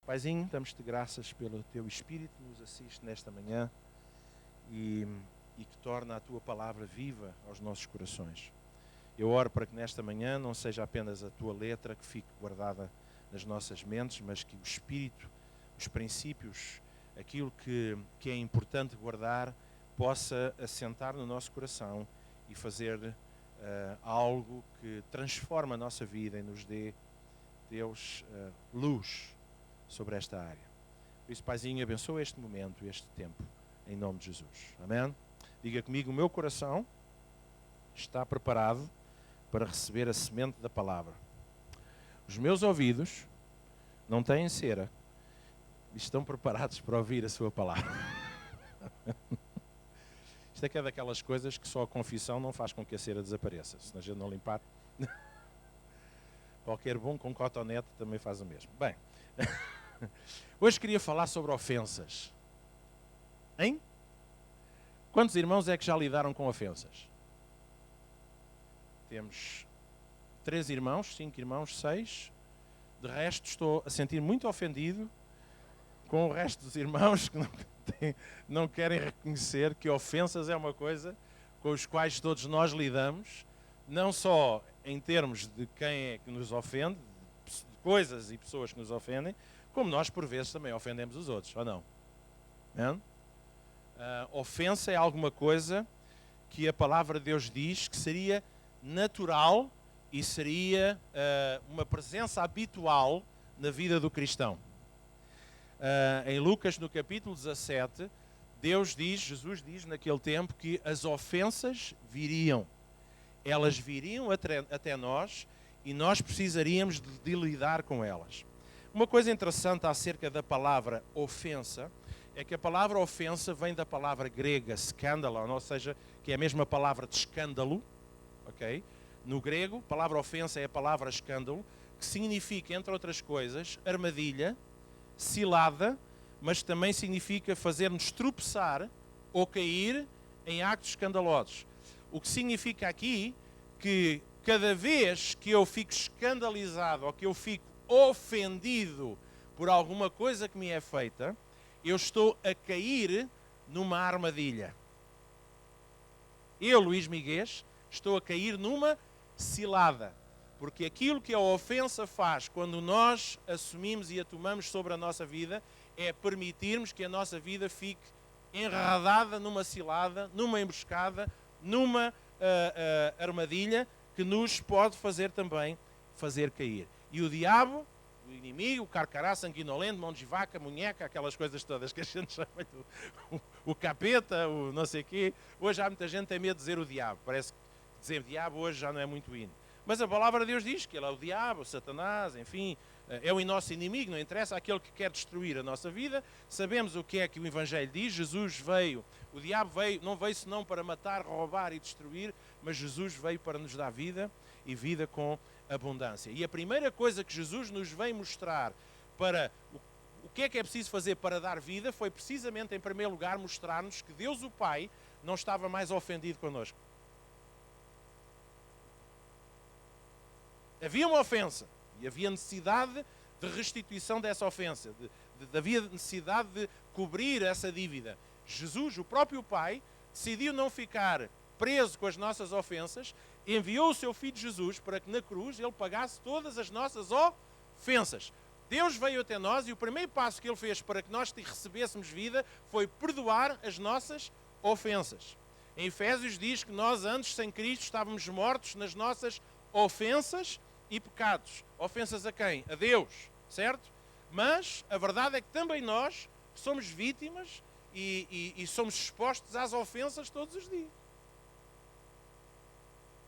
Paizinho, damos-te graças pelo teu Espírito que nos assiste nesta manhã e que torna a tua palavra viva aos nossos corações. Eu oro para que nesta manhã não seja apenas a tua letra que fique guardada nas nossas mentes, mas que o Espírito, os princípios, aquilo que é importante guardar, possa assentar no nosso coração e fazer algo que transforma a nossa vida e nos dê, Deus, luz sobre esta área. Por isso, Paizinho, abençoa este momento, este tempo, em nome de Jesus. Amém? Diga comigo, o meu coração está preparado para receber a semente da palavra. Os meus ouvidos não têm cera e estão preparados para ouvir a sua palavra. Isto é que é daquelas coisas que só a confissão não faz com que a cera desapareça. Se a gente não limpar, qualquer bom com cotonete também faz o mesmo. Bem, hoje queria falar sobre ofensas. Hein? Quantos irmãos é que já lidaram com ofensas? Temos 3 irmãos, 5 irmãos, 6. De resto, estou a sentir muito ofendido com o resto dos irmãos que não querem reconhecer que ofensas é uma coisa com os quais todos nós lidamos, não só em termos de quem é que nos ofende, de coisas e pessoas que nos ofendem, como nós por vezes também ofendemos os outros, ou não? Ofensa é alguma coisa que a palavra de Deus diz que seria natural e seria uma presença habitual na vida do cristão. Em Lucas, no capítulo 17, Jesus diz naquele tempo que as ofensas viriam. Elas viriam até nós e nós precisaríamos de lidar com elas. Uma coisa interessante acerca da palavra ofensa é que a palavra ofensa vem da palavra grega skandalon, ou seja, que é a mesma palavra de escândalo. Okay? No grego, a palavra ofensa é a palavra escândalo, que significa, entre outras coisas, armadilha, cilada, mas também significa fazer-nos tropeçar ou cair em actos escandalosos. O que significa aqui que cada vez que eu fico escandalizado ou que eu fico ofendido por alguma coisa que me é feita, eu estou a cair numa armadilha. Eu, Luís Miguês, estou a cair numa cilada. Porque aquilo que a ofensa faz quando nós assumimos e a tomamos sobre a nossa vida é permitirmos que a nossa vida fique enredada numa cilada, numa emboscada, numa armadilha que nos pode fazer também fazer cair. E o diabo, o inimigo, o carcará, sanguinolento, mão de vaca, munheca, aquelas coisas todas que a gente chama o capeta, o não sei o quê. Hoje há muita gente que tem medo de dizer o diabo. Parece que dizer diabo hoje já não é muito in. Mas a palavra de Deus diz que ele é o diabo, o Satanás, enfim, é o nosso inimigo, não interessa, aquele que quer destruir a nossa vida. Sabemos o que é que o Evangelho diz, Jesus veio, o diabo veio, não veio senão para matar, roubar e destruir, mas Jesus veio para nos dar vida e vida com abundância. E a primeira coisa que Jesus nos veio mostrar para o que é preciso fazer para dar vida foi precisamente, em primeiro lugar, mostrar-nos que Deus o Pai não estava mais ofendido connosco. Havia uma ofensa e havia necessidade de restituição dessa ofensa, havia necessidade de cobrir essa dívida. Jesus, o próprio Pai, decidiu não ficar preso com as nossas ofensas, enviou o seu Filho Jesus para que na cruz ele pagasse todas as nossas ofensas. Deus veio até nós e o primeiro passo que ele fez para que nós recebêssemos vida foi perdoar as nossas ofensas. Em Efésios diz que nós antes, sem Cristo, estávamos mortos nas nossas ofensas e pecados. Ofensas a quem? A Deus, certo? Mas a verdade é que também nós somos vítimas e somos expostos às ofensas todos os dias.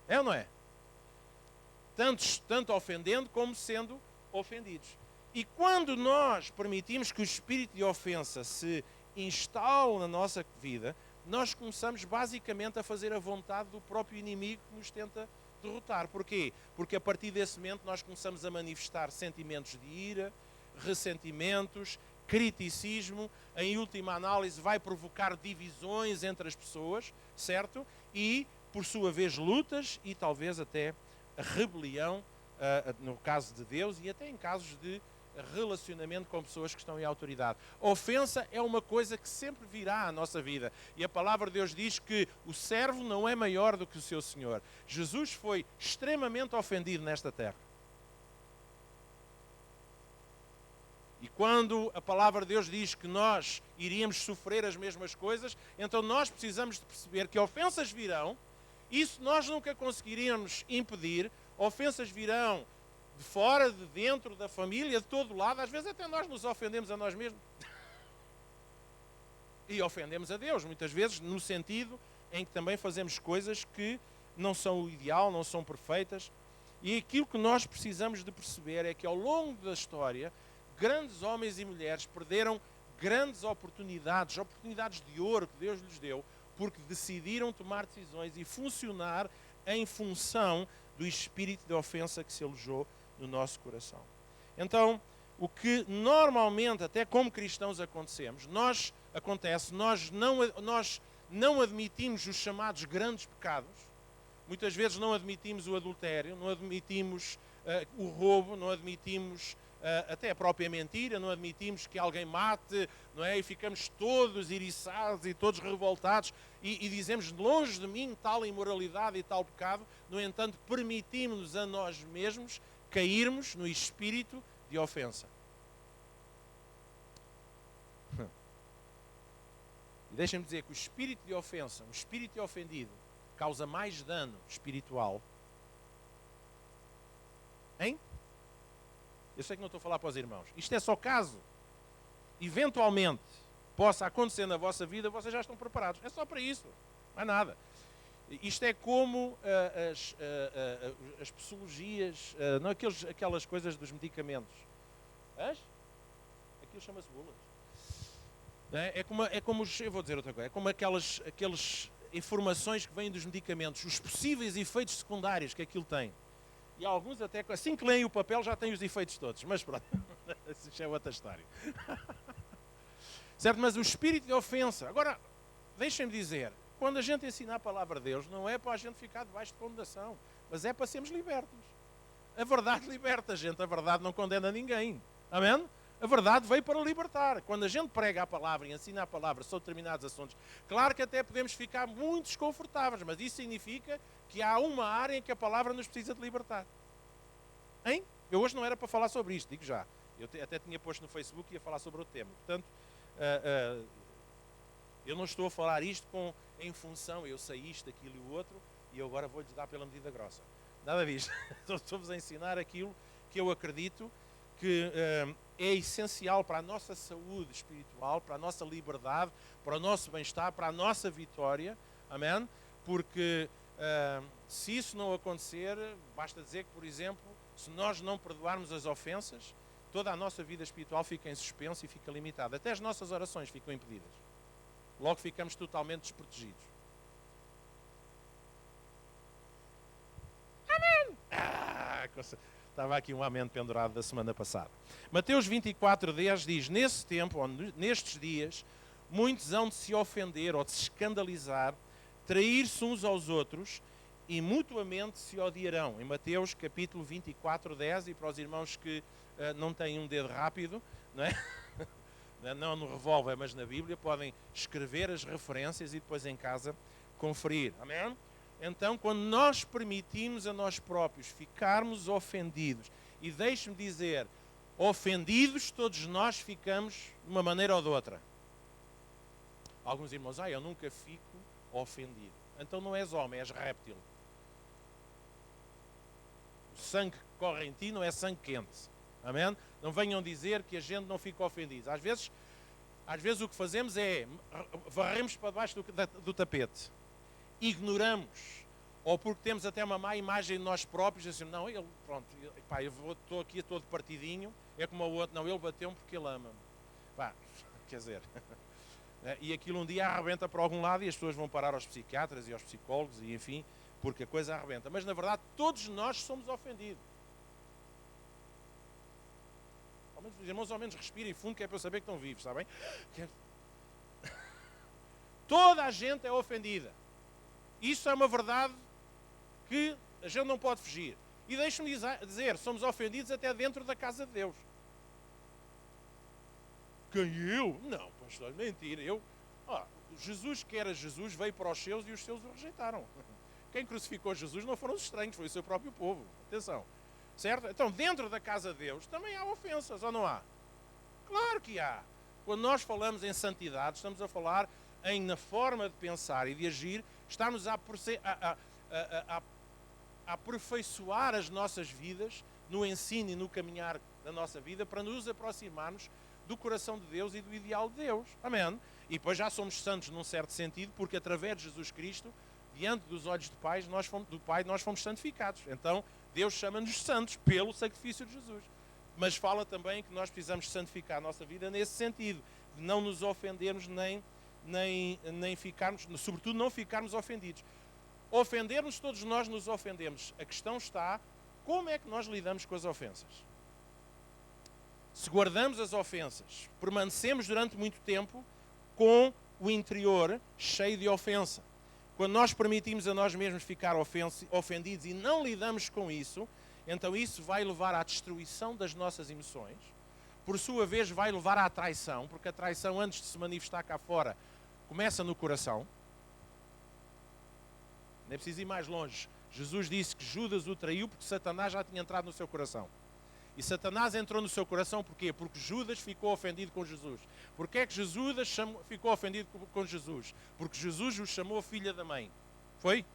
É ou não é? Tanto ofendendo como sendo ofendidos. E quando nós permitimos que o espírito de ofensa se instale na nossa vida, nós começamos basicamente a fazer a vontade do próprio inimigo que nos tenta derrotar. Porquê? Porque a partir desse momento nós começamos a manifestar sentimentos de ira, ressentimentos, criticismo, em última análise vai provocar divisões entre as pessoas, certo? E, por sua vez, lutas e talvez até a rebelião, no caso de Deus e até em casos de relacionamento com pessoas que estão em autoridade. A ofensa é uma coisa que sempre virá à nossa vida. E a palavra de Deus diz que o servo não é maior do que o seu Senhor. Jesus foi extremamente ofendido nesta terra. E quando a palavra de Deus diz que nós iríamos sofrer as mesmas coisas, então nós precisamos de perceber que ofensas virão. Isso nós nunca conseguiríamos impedir. Ofensas virão de fora, de dentro, da família, de todo lado. Às vezes até nós nos ofendemos a nós mesmos. E ofendemos a Deus, muitas vezes, no sentido em que também fazemos coisas que não são o ideal, não são perfeitas. E aquilo que nós precisamos de perceber é que ao longo da história, grandes homens e mulheres perderam grandes oportunidades de ouro que Deus lhes deu, porque decidiram tomar decisões e funcionar em função do espírito de ofensa que se alojou no nosso coração. Então, o que normalmente, até como cristãos, nós não admitimos os chamados grandes pecados. Muitas vezes não admitimos o adultério, não admitimos o roubo, não admitimos até a própria mentira, não admitimos que alguém mate, não é? E ficamos todos iriçados e todos revoltados e dizemos, longe de mim tal imoralidade e tal pecado. No entanto, permitimos-nos a nós mesmos cairmos no espírito de ofensa. E deixem-me dizer que o espírito de ofensa, o espírito de ofendido, causa mais dano espiritual. Hein? Eu sei que não estou a falar para os irmãos. Isto é só caso, eventualmente, possa acontecer na vossa vida, vocês já estão preparados. É só para isso. Não é nada. Isto é como as psicologias, não, aquelas coisas dos medicamentos. Aquilo chama-se bulas. Eu vou dizer outra coisa, é como aquelas informações que vêm dos medicamentos, os possíveis efeitos secundários que aquilo tem. E alguns até, assim que leem o papel, já têm os efeitos todos. Mas pronto, isso é outra história. Certo? Mas o espírito de ofensa. Agora, deixem-me dizer, quando a gente ensina a palavra de Deus, não é para a gente ficar debaixo de condenação, mas é para sermos libertos. A verdade liberta a gente, a verdade não condena ninguém. Amém? A verdade veio para libertar. Quando a gente prega a palavra e ensina a palavra sobre determinados assuntos, claro que até podemos ficar muito desconfortáveis, mas isso significa que há uma área em que a palavra nos precisa de libertar. Hein? Eu hoje não era para falar sobre isto, digo já. Eu até tinha posto no Facebook e ia falar sobre o tema. Portanto, eu não estou a falar isto em função, eu sei isto, aquilo e o outro, e eu agora vou-lhes dar pela medida grossa. Nada disto. Estou-vos a ensinar aquilo que eu acredito que é essencial para a nossa saúde espiritual, para a nossa liberdade, para o nosso bem-estar, para a nossa vitória. Amém? Porque se isso não acontecer, basta dizer que, por exemplo, se nós não perdoarmos as ofensas, toda a nossa vida espiritual fica em suspenso e fica limitada. Até as nossas orações ficam impedidas. Logo ficamos totalmente desprotegidos. Amém! Estava aqui um amém pendurado da semana passada. Mateus 24:10 diz, nesse tempo, ou nestes dias, muitos hão de se ofender ou de se escandalizar, trair-se uns aos outros e mutuamente se odiarão. Em Mateus capítulo 24:10, e para os irmãos que não têm um dedo rápido, não é? Não no revólver, mas na Bíblia, podem escrever as referências e depois em casa conferir. Amém? Então, quando nós permitimos a nós próprios ficarmos ofendidos, e deixe-me dizer, ofendidos todos nós ficamos de uma maneira ou de outra. Alguns irmãos, eu nunca fico ofendido. Então não és homem, és réptil. O sangue que corre em ti não é sangue quente. Amém? Não venham dizer que a gente não fica ofendido. Às vezes o que fazemos é varremos para baixo do tapete. Ignoramos. Ou porque temos até uma má imagem de nós próprios. Assim, não, ele, pronto, pá, estou aqui todo partidinho. É como o outro. Não, ele bateu-me porque ele ama-me. Pá, quer dizer... E aquilo um dia arrebenta para algum lado e as pessoas vão parar aos psiquiatras e aos psicólogos e enfim, porque a coisa arrebenta. Mas na verdade todos nós somos ofendidos. Os irmãos ao menos respirem fundo, que é para eu saber que estão vivos, sabem? Toda a gente é ofendida. Isso é uma verdade que a gente não pode fugir. E deixe-me dizer, somos ofendidos até dentro da casa de Deus. Quem eu? Não, pastor, mentira. Jesus, que era Jesus, veio para os seus e os seus o rejeitaram. Quem crucificou Jesus não foram os estranhos, foi o seu próprio povo. Atenção. Certo? Então, dentro da casa de Deus também há ofensas, ou não há? Claro que há. Quando nós falamos em santidade, estamos a falar na forma de pensar e de agir, estamos a aperfeiçoar as nossas vidas no ensino e no caminhar da nossa vida para nos aproximarmos do coração de Deus e do ideal de Deus. Amém? E depois já somos santos num certo sentido, porque através de Jesus Cristo, diante dos olhos do Pai, nós fomos santificados. Então, Deus chama-nos santos pelo sacrifício de Jesus. Mas fala também que nós precisamos santificar a nossa vida nesse sentido, de não nos ofendermos nem ficarmos, sobretudo não ficarmos ofendidos. Ofendermos, todos nós nos ofendemos. A questão está, como é que nós lidamos com as ofensas? Se guardamos as ofensas, permanecemos durante muito tempo com o interior cheio de ofensa. Quando nós permitimos a nós mesmos ficar ofendidos e não lidamos com isso, então isso vai levar à destruição das nossas emoções. Por sua vez, vai levar à traição, porque a traição, antes de se manifestar cá fora, começa no coração. Não é preciso ir mais longe. Jesus disse que Judas o traiu porque Satanás já tinha entrado no seu coração. E Satanás entrou no seu coração porquê? Porque Judas ficou ofendido com Jesus. Porquê é que Judas ficou ofendido com Jesus? Porque Jesus o chamou filha da mãe. Foi?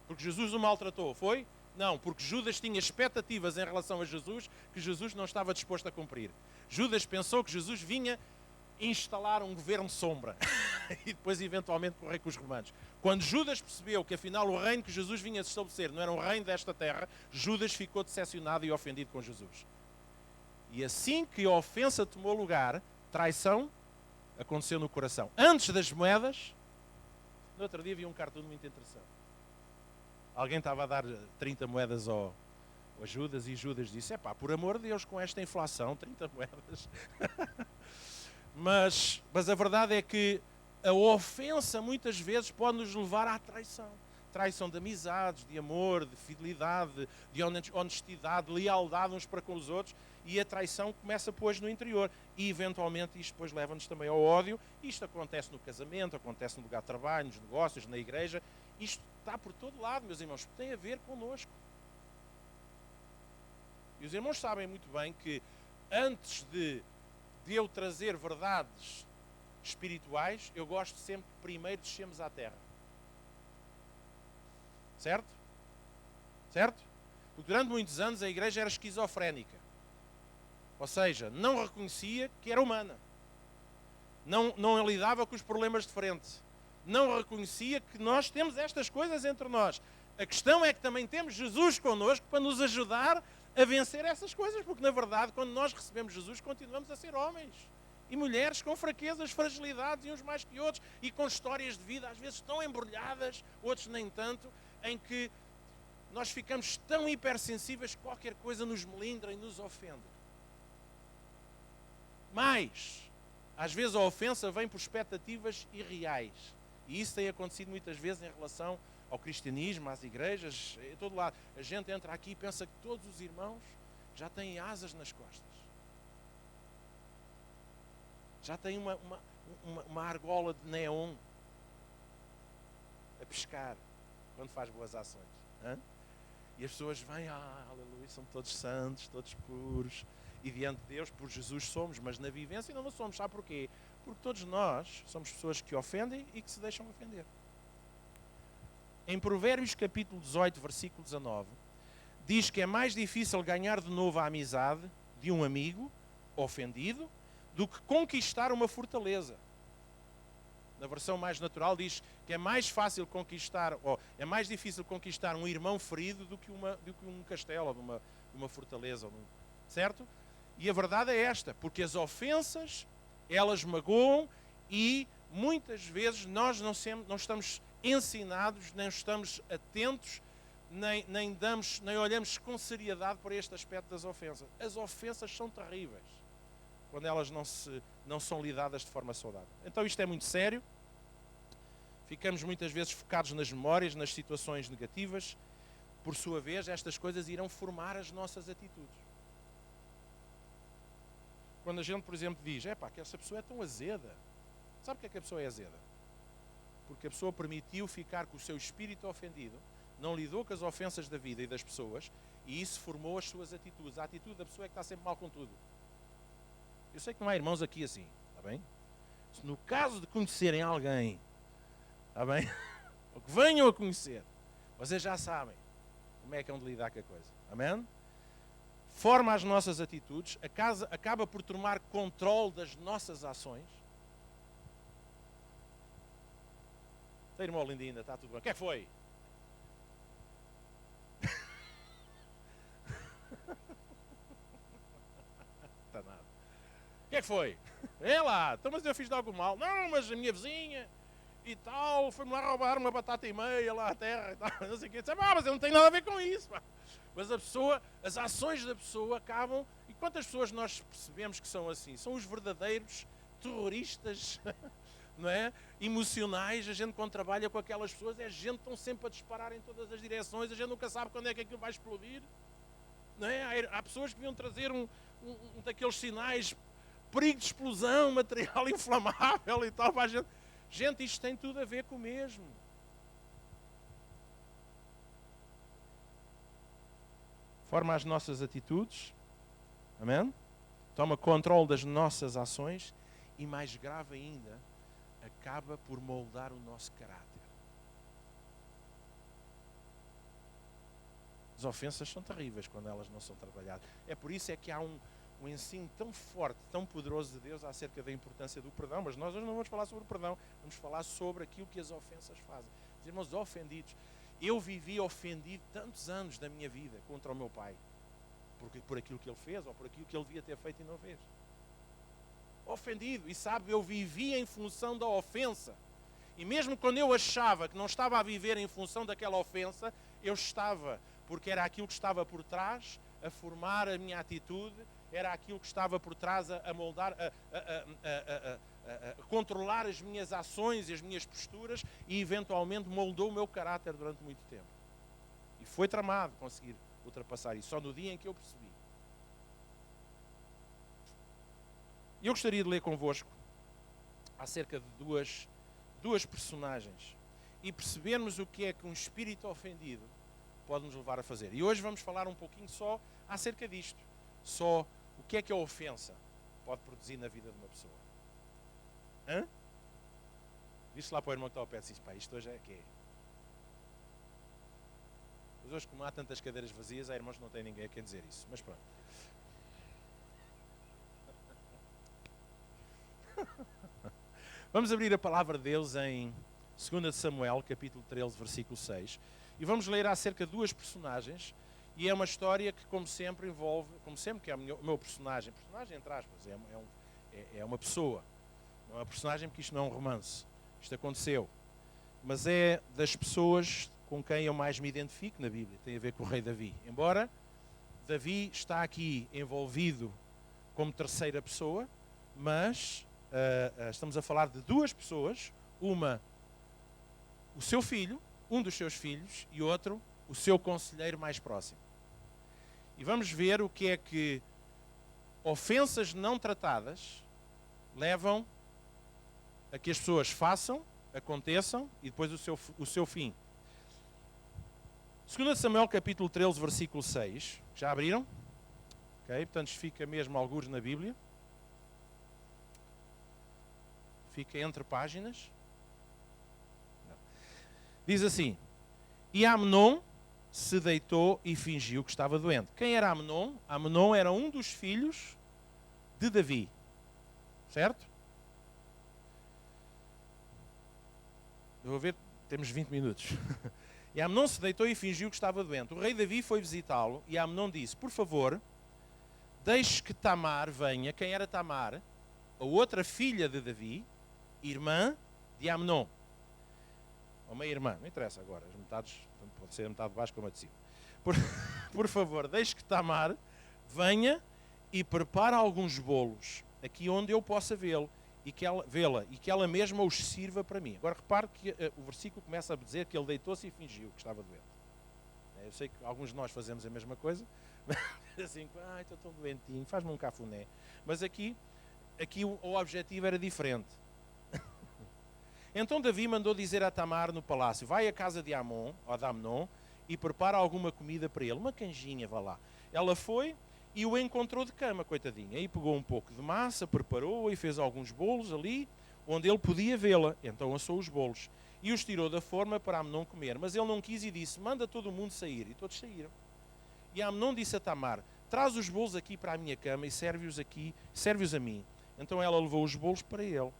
Porque Jesus o maltratou. Foi? Não, porque Judas tinha expectativas em relação a Jesus que Jesus não estava disposto a cumprir. Judas pensou que Jesus vinha instalar um governo sombra e depois eventualmente correr com os romanos. Quando Judas percebeu que afinal o reino que Jesus vinha se estabelecer não era um reino desta terra, Judas ficou decepcionado e ofendido com Jesus. E assim que a ofensa tomou lugar, traição aconteceu no coração. Antes das moedas, no outro dia vi um cartoon muito interessante. Alguém estava a dar 30 moedas ao Judas e Judas disse, por amor de Deus, com esta inflação, 30 moedas. Mas a verdade é que a ofensa muitas vezes pode nos levar à traição. Traição de amizades, de amor, de fidelidade, de honestidade, de lealdade uns para com os outros. E a traição começa depois no interior. E eventualmente isto depois leva-nos também ao ódio. Isto acontece no casamento, acontece no lugar de trabalho, nos negócios, na igreja. Isto está por todo lado, meus irmãos. Tem a ver connosco. E os irmãos sabem muito bem que antes de eu trazer verdades espirituais, eu gosto sempre que primeiro descemos à terra. Certo? Certo? Porque durante muitos anos a igreja era esquizofrénica. Ou seja, não reconhecia que era humana. Não lidava com os problemas de frente. Não reconhecia que nós temos estas coisas entre nós. A questão é que também temos Jesus connosco para nos ajudar a vencer essas coisas, porque na verdade quando nós recebemos Jesus continuamos a ser homens e mulheres com fraquezas, fragilidades, e uns mais que outros, e com histórias de vida às vezes tão embrulhadas, outros nem tanto, em que nós ficamos tão hipersensíveis que qualquer coisa nos melindra e nos ofende. Mas às vezes a ofensa vem por expectativas irreais, e isso tem acontecido muitas vezes em relação ao cristianismo, às igrejas, em todo lado. A gente entra aqui e pensa que todos os irmãos já têm asas nas costas. Já têm uma argola de neon a pescar quando faz boas ações. Hein? E as pessoas vêm, aleluia, são todos santos, todos puros. E diante de Deus, por Jesus somos, mas na vivência não somos. Sabe porquê? Porque todos nós somos pessoas que ofendem e que se deixam ofender. Em Provérbios capítulo 18, versículo 19, diz que é mais difícil ganhar de novo a amizade de um amigo ofendido do que conquistar uma fortaleza. Na versão mais natural diz que é mais fácil conquistar, ou é mais difícil conquistar um irmão ferido do que um castelo, ou de uma fortaleza. Certo? E a verdade é esta, porque as ofensas, elas magoam e muitas vezes nós não estamos ensinados, nem estamos atentos, nem olhamos com seriedade para este aspecto das ofensas. As ofensas são terríveis quando elas não são lidadas de forma saudável. Então isto é muito sério. Ficamos muitas vezes focados nas memórias, nas situações negativas. Por sua vez, estas coisas irão formar as nossas atitudes. Quando a gente, por exemplo, diz, que essa pessoa é tão azeda. Sabe porque é que a pessoa é azeda? Porque a pessoa permitiu ficar com o seu espírito ofendido, não lidou com as ofensas da vida e das pessoas, e isso formou as suas atitudes. A atitude da pessoa é que está sempre mal com tudo. Eu sei que não há irmãos aqui assim, está bem? Se no caso de conhecerem alguém, está bem? Ou que venham a conhecer, vocês já sabem como é que é de lidar com a coisa. Amém? Forma as nossas atitudes, acaba por tomar controle das nossas ações. Está, irmão Lindinda, está tudo bem. O que é que foi? Está nada. O que é que foi? É lá, então, mas eu fiz de algo mal. Não, mas a minha vizinha e tal, foi-me lá roubar uma batata e meia lá à terra e tal, não sei o quê. Mas eu não tenho nada a ver com isso, pá. Mas a pessoa, as ações da pessoa acabam... E quantas pessoas nós percebemos que são assim? São os verdadeiros terroristas, não é? Emocionais. A gente, quando trabalha com aquelas pessoas, é gente que estão sempre a disparar em todas as direções. A gente nunca sabe quando é que aquilo vai explodir. Não é? Há pessoas que deviam trazer um daqueles sinais, perigo de explosão, material inflamável e tal, para a gente. Gente, isto tem tudo a ver com o mesmo. Forma as nossas atitudes, amém? Toma controle das nossas ações e, mais grave ainda, acaba por moldar o nosso caráter. As ofensas são terríveis quando elas não são trabalhadas. É por isso é que há um ensino tão forte, tão poderoso de Deus acerca da importância do perdão. Mas nós hoje não vamos falar sobre o perdão, vamos falar sobre aquilo que as ofensas fazem. Os irmãos ofendidos. Eu vivi ofendido tantos anos da minha vida contra o meu pai. Por aquilo que ele fez ou por aquilo que ele devia ter feito e não fez. Ofendido. E sabe, eu vivia em função da ofensa. E mesmo quando eu achava que não estava a viver em função daquela ofensa, eu estava. Porque era aquilo que estava por trás a formar a minha atitude, era aquilo que estava por trás a moldar, a controlar as minhas ações e as minhas posturas e eventualmente moldou o meu caráter durante muito tempo. E foi tramado conseguir ultrapassar isso, só no dia em que eu percebi. Eu gostaria de ler convosco acerca de duas personagens e percebermos o que é que um espírito ofendido pode nos levar a fazer. E hoje vamos falar um pouquinho só acerca disto. Só o que é que a ofensa pode produzir na vida de uma pessoa. Hã? Diz-se lá para o irmão que está ao pé e diz, pá, isto hoje é que é. Mas hoje, como há tantas cadeiras vazias, há irmãos que não têm ninguém a quem dizer isso. Mas pronto. Vamos abrir a palavra de Deus em 2 Samuel, capítulo 13, versículo 6. E vamos ler acerca de duas personagens. E é uma história que, como sempre, envolve... Como sempre que é o meu personagem... Personagem, entre aspas, é uma pessoa. Não é uma personagem porque isto não é um romance. Isto aconteceu. Mas é das pessoas com quem eu mais me identifico na Bíblia. Tem a ver com o rei Davi. Embora Davi está aqui envolvido como terceira pessoa, mas estamos a falar de duas pessoas. Uma, o seu filho, um dos seus filhos, e outro, o seu conselheiro mais próximo. E vamos ver o que é que ofensas não tratadas levam a que as pessoas façam, aconteçam e depois o seu fim. 2 Samuel capítulo 13, versículo 6. Já abriram? Ok, portanto fica mesmo algures na Bíblia. Fica entre páginas. Não. Diz assim: E Amnon se deitou e fingiu que estava doente. Quem era Amnon? Amnon era um dos filhos de Davi. Certo? Eu vou ver, temos 20 minutos. E Amnon se deitou e fingiu que estava doente. O rei Davi foi visitá-lo e Amnon disse: Por favor, deixe que Tamar venha. Quem era Tamar? A outra filha de Davi, irmã de Amnon. Ou meia-irmã, não interessa agora. As metades, pode ser a metade de baixo como a de cima. Por favor, deixe que Tamar venha e prepare alguns bolos aqui onde eu possa vê-la e que ela mesma os sirva para mim. Agora repare que o versículo começa a dizer que ele deitou-se e fingiu que estava doente. Eu sei que alguns de nós fazemos a mesma coisa, assim, ai, estou tão doentinho, faz-me um cafuné. Mas aqui o objetivo era diferente. Então Davi mandou dizer a Tamar no palácio, vai à casa de Amnon, ou de Amnon, e prepara alguma comida para ele, uma canjinha, vá lá. Ela foi e o encontrou de cama, coitadinha. Aí pegou um pouco de massa, preparou e fez alguns bolos ali, onde ele podia vê-la. Então assou os bolos e os tirou da forma para Amnon comer. Mas ele não quis e disse, manda todo mundo sair. E todos saíram. E Amnon disse a Tamar, traz os bolos aqui para a minha cama e serve-os aqui, serve-os a mim. Então ela levou os bolos para ele.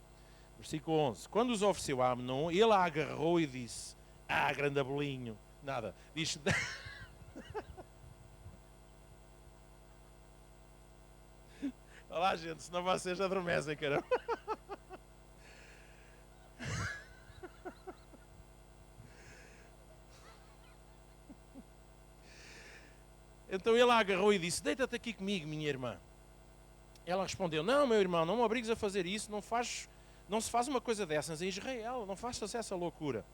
Versículo 11. Quando os ofereceu a Amnon, ele a agarrou e disse, grande abolinho. Nada. Diz... Olha lá, gente, senão vocês adormecem, caramba. Então ele a agarrou e disse, deita-te aqui comigo, minha irmã. Ela respondeu, não, meu irmão, não me obrigues a fazer isso, não se faz uma coisa dessas em Israel, não faças essa loucura.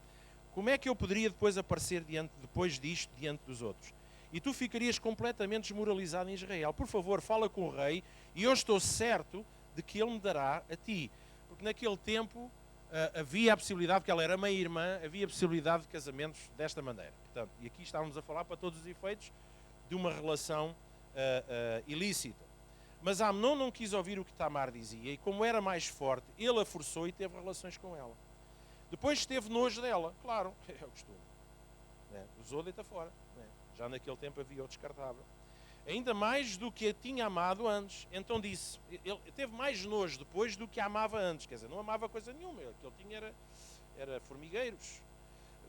Como é que eu poderia depois aparecer depois disto diante dos outros? E tu ficarias completamente desmoralizado em Israel. Por favor, fala com o rei e eu estou certo de que ele me dará a ti. Porque naquele tempo havia a possibilidade, porque ela era meia-irmã, havia a possibilidade de casamentos desta maneira. Portanto, e aqui estávamos a falar para todos os efeitos de uma relação ilícita. Mas Amnon não quis ouvir o que Tamar dizia e como era mais forte, ele a forçou e teve relações com ela. Depois teve nojo dela, claro, é o costume. Né? Usou, deita fora. Né? Já naquele tempo havia o descartável. Ainda mais do que a tinha amado antes. Então disse, ele teve mais nojo depois do que a amava antes. Quer dizer, não amava coisa nenhuma. O que ele tinha era formigueiros.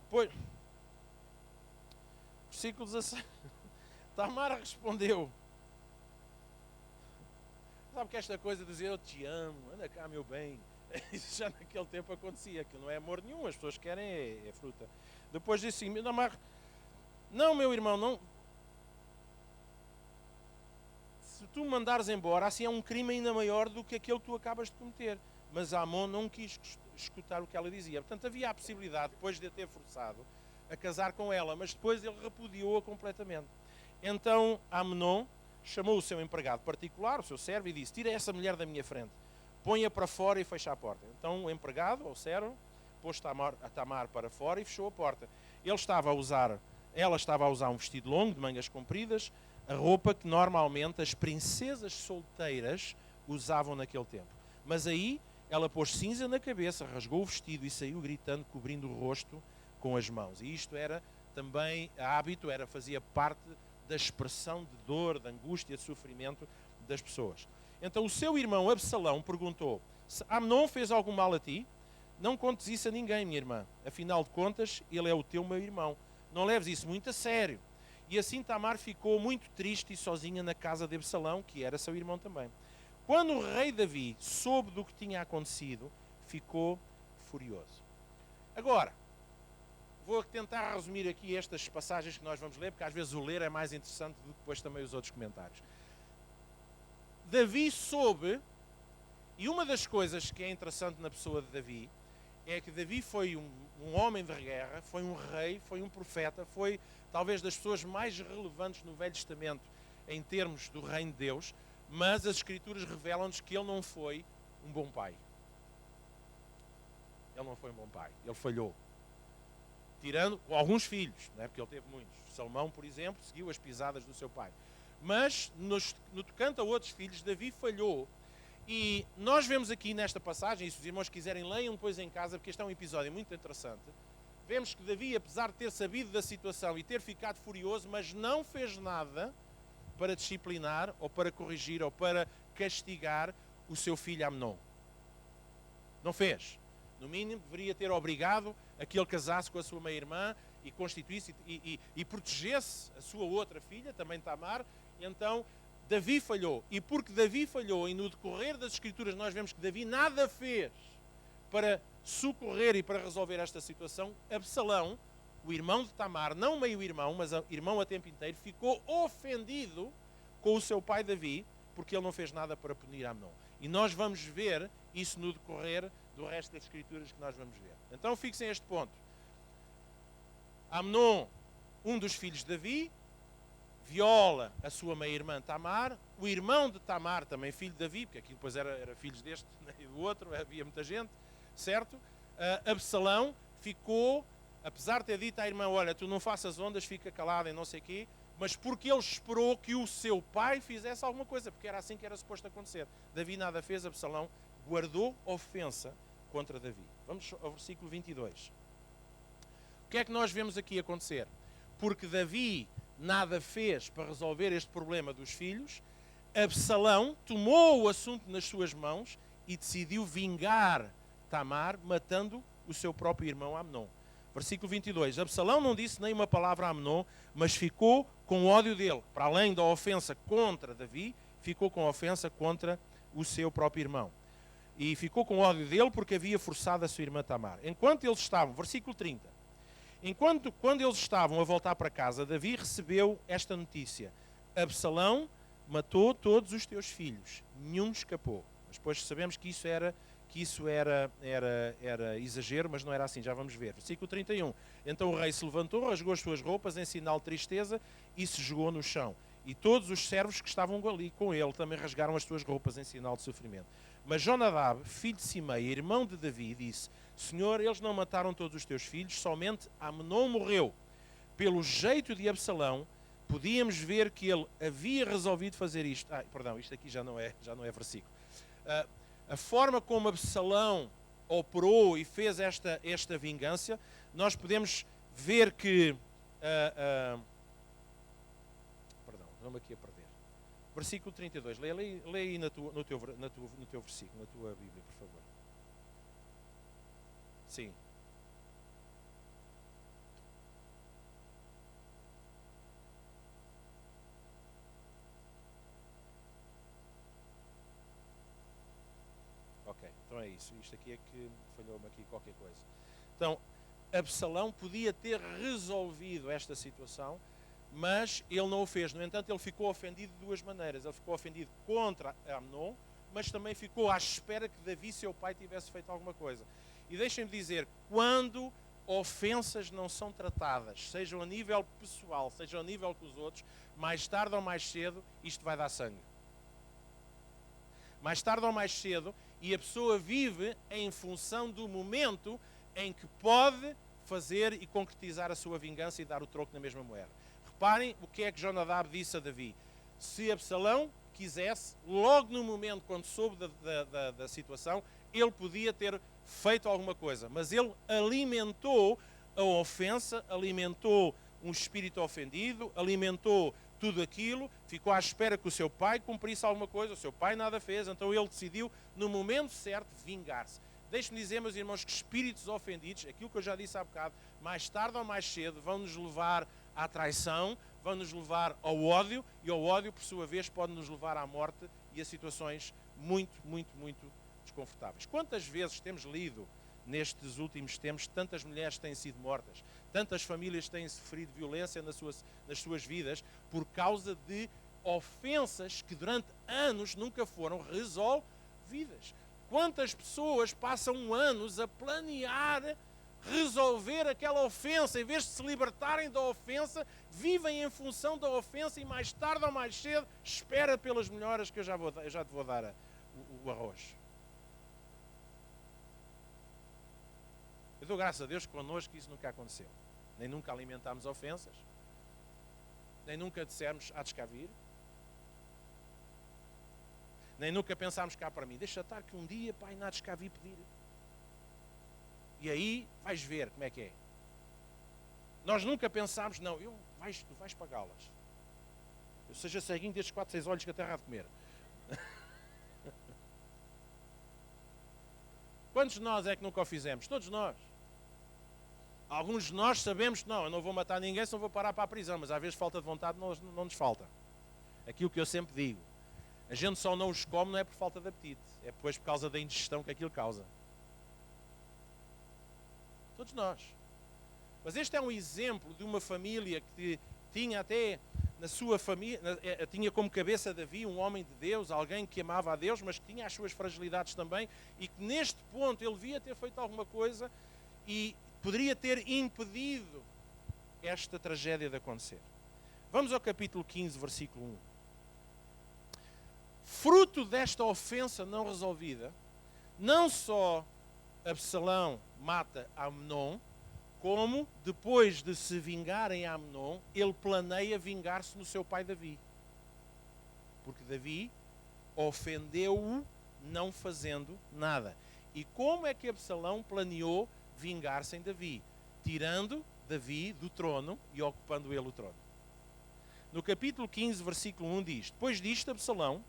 Depois, versículo 16. Tamar respondeu. Sabe que esta coisa de dizer eu te amo, anda cá meu bem, isso já naquele tempo acontecia, que não é amor nenhum, as pessoas querem é fruta. Depois disse assim, não meu irmão, não. Se tu me mandares embora, assim é um crime ainda maior do que aquele que tu acabas de cometer. Mas Amon não quis escutar o que ela dizia. Portanto, havia a possibilidade, depois de a ter forçado, a casar com ela, mas depois ele repudiou-a completamente. Então Amnon chamou o seu empregado particular, o seu servo, e disse, tira essa mulher da minha frente, põe-a para fora e fecha a porta. Então o empregado, ou servo, pôs a Tamar para fora e fechou a porta. Ela estava a usar um vestido longo, de mangas compridas, a roupa que normalmente as princesas solteiras usavam naquele tempo. Mas aí ela pôs cinza na cabeça, rasgou o vestido e saiu gritando, cobrindo o rosto com as mãos. E isto era também hábito, fazia parte da expressão de dor, de angústia, de sofrimento das pessoas. Então o seu irmão Absalão perguntou, Amnon fez algum mal a ti? Não contes isso a ninguém, minha irmã. Afinal de contas, ele é o teu meu irmão. Não leves isso muito a sério. E assim Tamar ficou muito triste e sozinha na casa de Absalão, que era seu irmão também. Quando o rei Davi soube do que tinha acontecido, ficou furioso. Agora, vou tentar resumir aqui estas passagens que nós vamos ler, porque às vezes o ler é mais interessante do que depois também os outros comentários. Davi soube, e uma das coisas que é interessante na pessoa de Davi, é que Davi foi um homem de guerra, foi um rei, foi um profeta, foi talvez das pessoas mais relevantes no Velho Testamento em termos do reino de Deus, mas as Escrituras revelam-nos que ele não foi um bom pai. Ele não foi um bom pai, ele falhou. Tirando alguns filhos, não é? Porque ele teve muitos. Salomão, por exemplo, seguiu as pisadas do seu pai. Mas, no tocante a outros filhos, Davi falhou. E nós vemos aqui nesta passagem, e se os irmãos quiserem, leiam depois em casa, porque este é um episódio muito interessante. Vemos que Davi, apesar de ter sabido da situação e ter ficado furioso, mas não fez nada para disciplinar, ou para corrigir, ou para castigar o seu filho Amnon. Não fez. No mínimo, deveria ter obrigado a que ele casasse com a sua meia-irmã e constituísse e protegesse a sua outra filha, também Tamar. Então, Davi falhou. E porque Davi falhou, e no decorrer das Escrituras nós vemos que Davi nada fez para socorrer e para resolver esta situação, Absalão, o irmão de Tamar, não meio-irmão, mas irmão a tempo inteiro, ficou ofendido com o seu pai Davi, porque ele não fez nada para punir Amnon. E nós vamos ver isso no decorrer do resto das Escrituras que nós vamos ver. Então fixem este ponto. Amnon, um dos filhos de Davi, viola a sua meia-irmã Tamar, o irmão de Tamar, também filho de Davi, porque aquilo depois era filhos deste e do outro, havia muita gente, certo? Absalão ficou, apesar de ter dito à irmã, olha, tu não faças ondas, fica calada e não sei o quê, mas porque ele esperou que o seu pai fizesse alguma coisa, porque era assim que era suposto acontecer. Davi nada fez, Absalão guardou ofensa contra Davi. Vamos ao versículo 22. O que é que nós vemos aqui acontecer? Porque Davi nada fez para resolver este problema dos filhos, Absalão tomou o assunto nas suas mãos e decidiu vingar Tamar, matando o seu próprio irmão Amnon. Versículo 22. Absalão não disse nem uma palavra a Amnon, mas ficou com ódio dele. Para além da ofensa contra Davi, ficou com ofensa contra o seu próprio irmão. E ficou com ódio dele porque havia forçado a sua irmã Tamar. Enquanto eles estavam, versículo 30. Quando eles estavam a voltar para casa, Davi recebeu esta notícia: Absalão matou todos os teus filhos, nenhum escapou. Mas depois sabemos que isso era exagero, mas não era assim, já vamos ver. Versículo 31. Então o rei se levantou, rasgou as suas roupas em sinal de tristeza e se jogou no chão. E todos os servos que estavam ali com ele também rasgaram as suas roupas em sinal de sofrimento. Mas Jonadab, filho de Simei, irmão de Davi, disse: Senhor, eles não mataram todos os teus filhos, somente Amnon morreu. Pelo jeito de Absalão, podíamos ver que ele havia resolvido fazer isto. Perdão, isto aqui já não é versículo. A forma como Absalão operou e fez esta vingança, nós podemos ver que... perdão, vamos aqui a perder. Versículo 32. Leia aí no teu versículo, na tua Bíblia, por favor. Sim. Ok, então é isso. Isto aqui é que falhou-me aqui qualquer coisa. Então, Absalão podia ter resolvido esta situação, mas ele não o fez. No entanto, ele ficou ofendido de duas maneiras. Ele ficou ofendido contra Amnon, mas também ficou à espera que Davi, seu pai, tivesse feito alguma coisa. E deixem-me dizer, quando ofensas não são tratadas, sejam a nível pessoal, sejam a nível com os outros, mais tarde ou mais cedo, isto vai dar sangue. Mais tarde ou mais cedo, e a pessoa vive em função do momento em que pode fazer e concretizar a sua vingança e dar o troco na mesma moeda. Reparem o que é que Jonadab disse a Davi. Se Absalão quisesse, logo no momento quando soube da situação, ele podia ter feito alguma coisa, mas ele alimentou a ofensa, alimentou um espírito ofendido, alimentou tudo aquilo, ficou à espera que o seu pai cumprisse alguma coisa, o seu pai nada fez, então ele decidiu, no momento certo, vingar-se. Deixe-me dizer, meus irmãos, que espíritos ofendidos, aquilo que eu já disse há bocado, mais tarde ou mais cedo, vão nos levar à traição, vão nos levar ao ódio, e ao ódio, por sua vez, pode nos levar à morte e a situações muito, muito, muito desconfortáveis. Quantas vezes temos lido nestes últimos tempos, tantas mulheres têm sido mortas, tantas famílias têm sofrido violência nas suas vidas por causa de ofensas que durante anos nunca foram resolvidas. Quantas pessoas passam anos a planear resolver aquela ofensa, em vez de se libertarem da ofensa, vivem em função da ofensa e mais tarde ou mais cedo espera pelas melhoras que eu já te vou dar o arroz. Eu dou graças a Deus que connosco isso nunca aconteceu. Nem nunca alimentámos ofensas, nem nunca dissemos há de cá vir, nem nunca pensámos cá para mim, deixa estar que um dia, pai, não há de cá vir pedir. E aí vais ver como é que é. Nós nunca pensámos, não, tu vais pagá-las. Eu seja ceguinho destes 4, 6 olhos que a terra há de comer. Quantos de nós é que nunca o fizemos? Todos nós. Alguns de nós sabemos que não, eu não vou matar ninguém, só vou parar para a prisão, mas às vezes falta de vontade não nos falta. Aquilo que eu sempre digo, a gente só não os come não é por falta de apetite, é depois por causa da indigestão que aquilo causa. Todos nós. Mas este é um exemplo de uma família que tinha até na sua família, tinha como cabeça Davi um homem de Deus, alguém que amava a Deus, mas que tinha as suas fragilidades também, e que neste ponto ele devia ter feito alguma coisa e poderia ter impedido esta tragédia de acontecer. Vamos ao capítulo 15, versículo 1. Fruto desta ofensa não resolvida, não só Absalão mata Amnon, como, depois de se vingar em Amnon, ele planeia vingar-se no seu pai Davi. Porque Davi ofendeu-o não fazendo nada. E como é que Absalão planeou vingar-se em Davi? Tirando Davi do trono e ocupando ele o trono. No capítulo 15, versículo 1 diz: depois disto, Absalão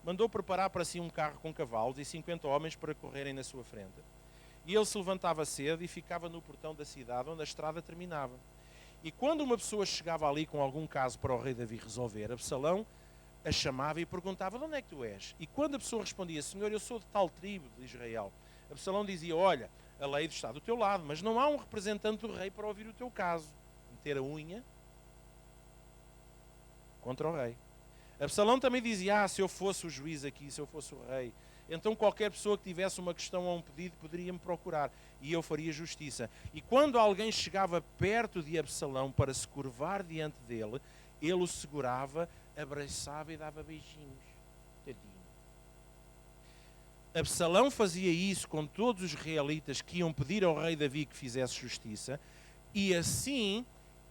mandou preparar para si um carro com cavalos e 50 homens para correrem na sua frente. E ele se levantava cedo e ficava no portão da cidade onde a estrada terminava. E quando uma pessoa chegava ali com algum caso para o rei Davi resolver, Absalão a chamava e perguntava: de onde é que tu és? E quando a pessoa respondia: Senhor, eu sou de tal tribo de Israel, Absalão dizia: olha, a lei está do teu lado, mas não há um representante do rei para ouvir o teu caso. Meter a unha contra o rei. Absalão também dizia: se eu fosse o juiz aqui, se eu fosse o rei, então qualquer pessoa que tivesse uma questão ou um pedido poderia me procurar e eu faria justiça. E quando alguém chegava perto de Absalão para se curvar diante dele, ele o segurava, abraçava e dava beijinhos. Tadinho. Absalão fazia isso com todos os israelitas que iam pedir ao rei Davi que fizesse justiça, e assim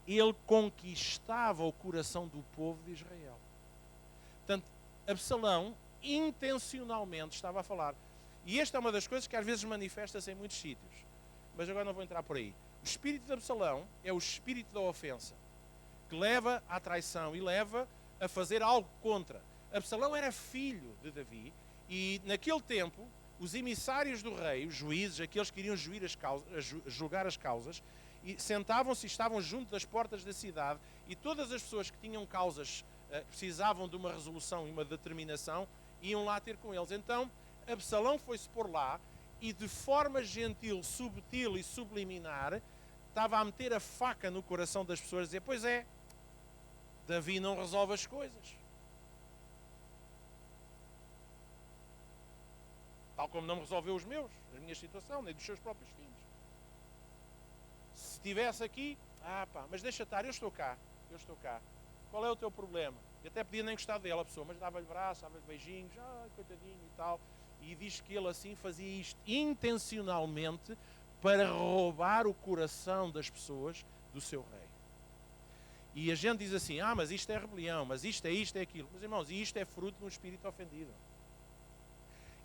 ele conquistava o coração do povo de Israel. Portanto, Absalão intencionalmente estava a falar. E esta é uma das coisas que às vezes manifesta-se em muitos sítios. Mas agora não vou entrar por aí. O espírito de Absalão é o espírito da ofensa, que leva à traição e leva a fazer algo contra. Absalão era filho de Davi e naquele tempo os emissários do rei, os juízes, aqueles que iriam julgar as causas, sentavam-se e estavam junto das portas da cidade, e todas as pessoas que tinham causas precisavam de uma resolução e uma determinação, iam lá ter com eles. Então Absalão foi-se pôr lá e de forma gentil, subtil e subliminar estava a meter a faca no coração das pessoas, a dizer: pois é, Davi não resolve as coisas, tal como não resolveu a minha situação, nem dos seus próprios filhos. Se estivesse aqui, mas deixa estar, eu estou cá. Qual é o teu problema? E até podia nem gostar dela a pessoa, mas dava-lhe braço, dava-lhe beijinhos, coitadinho e tal. E diz que ele assim fazia isto intencionalmente para roubar o coração das pessoas do seu rei. E a gente diz assim: mas isto é rebelião, mas isto é aquilo. Mas irmãos, isto é fruto de um espírito ofendido.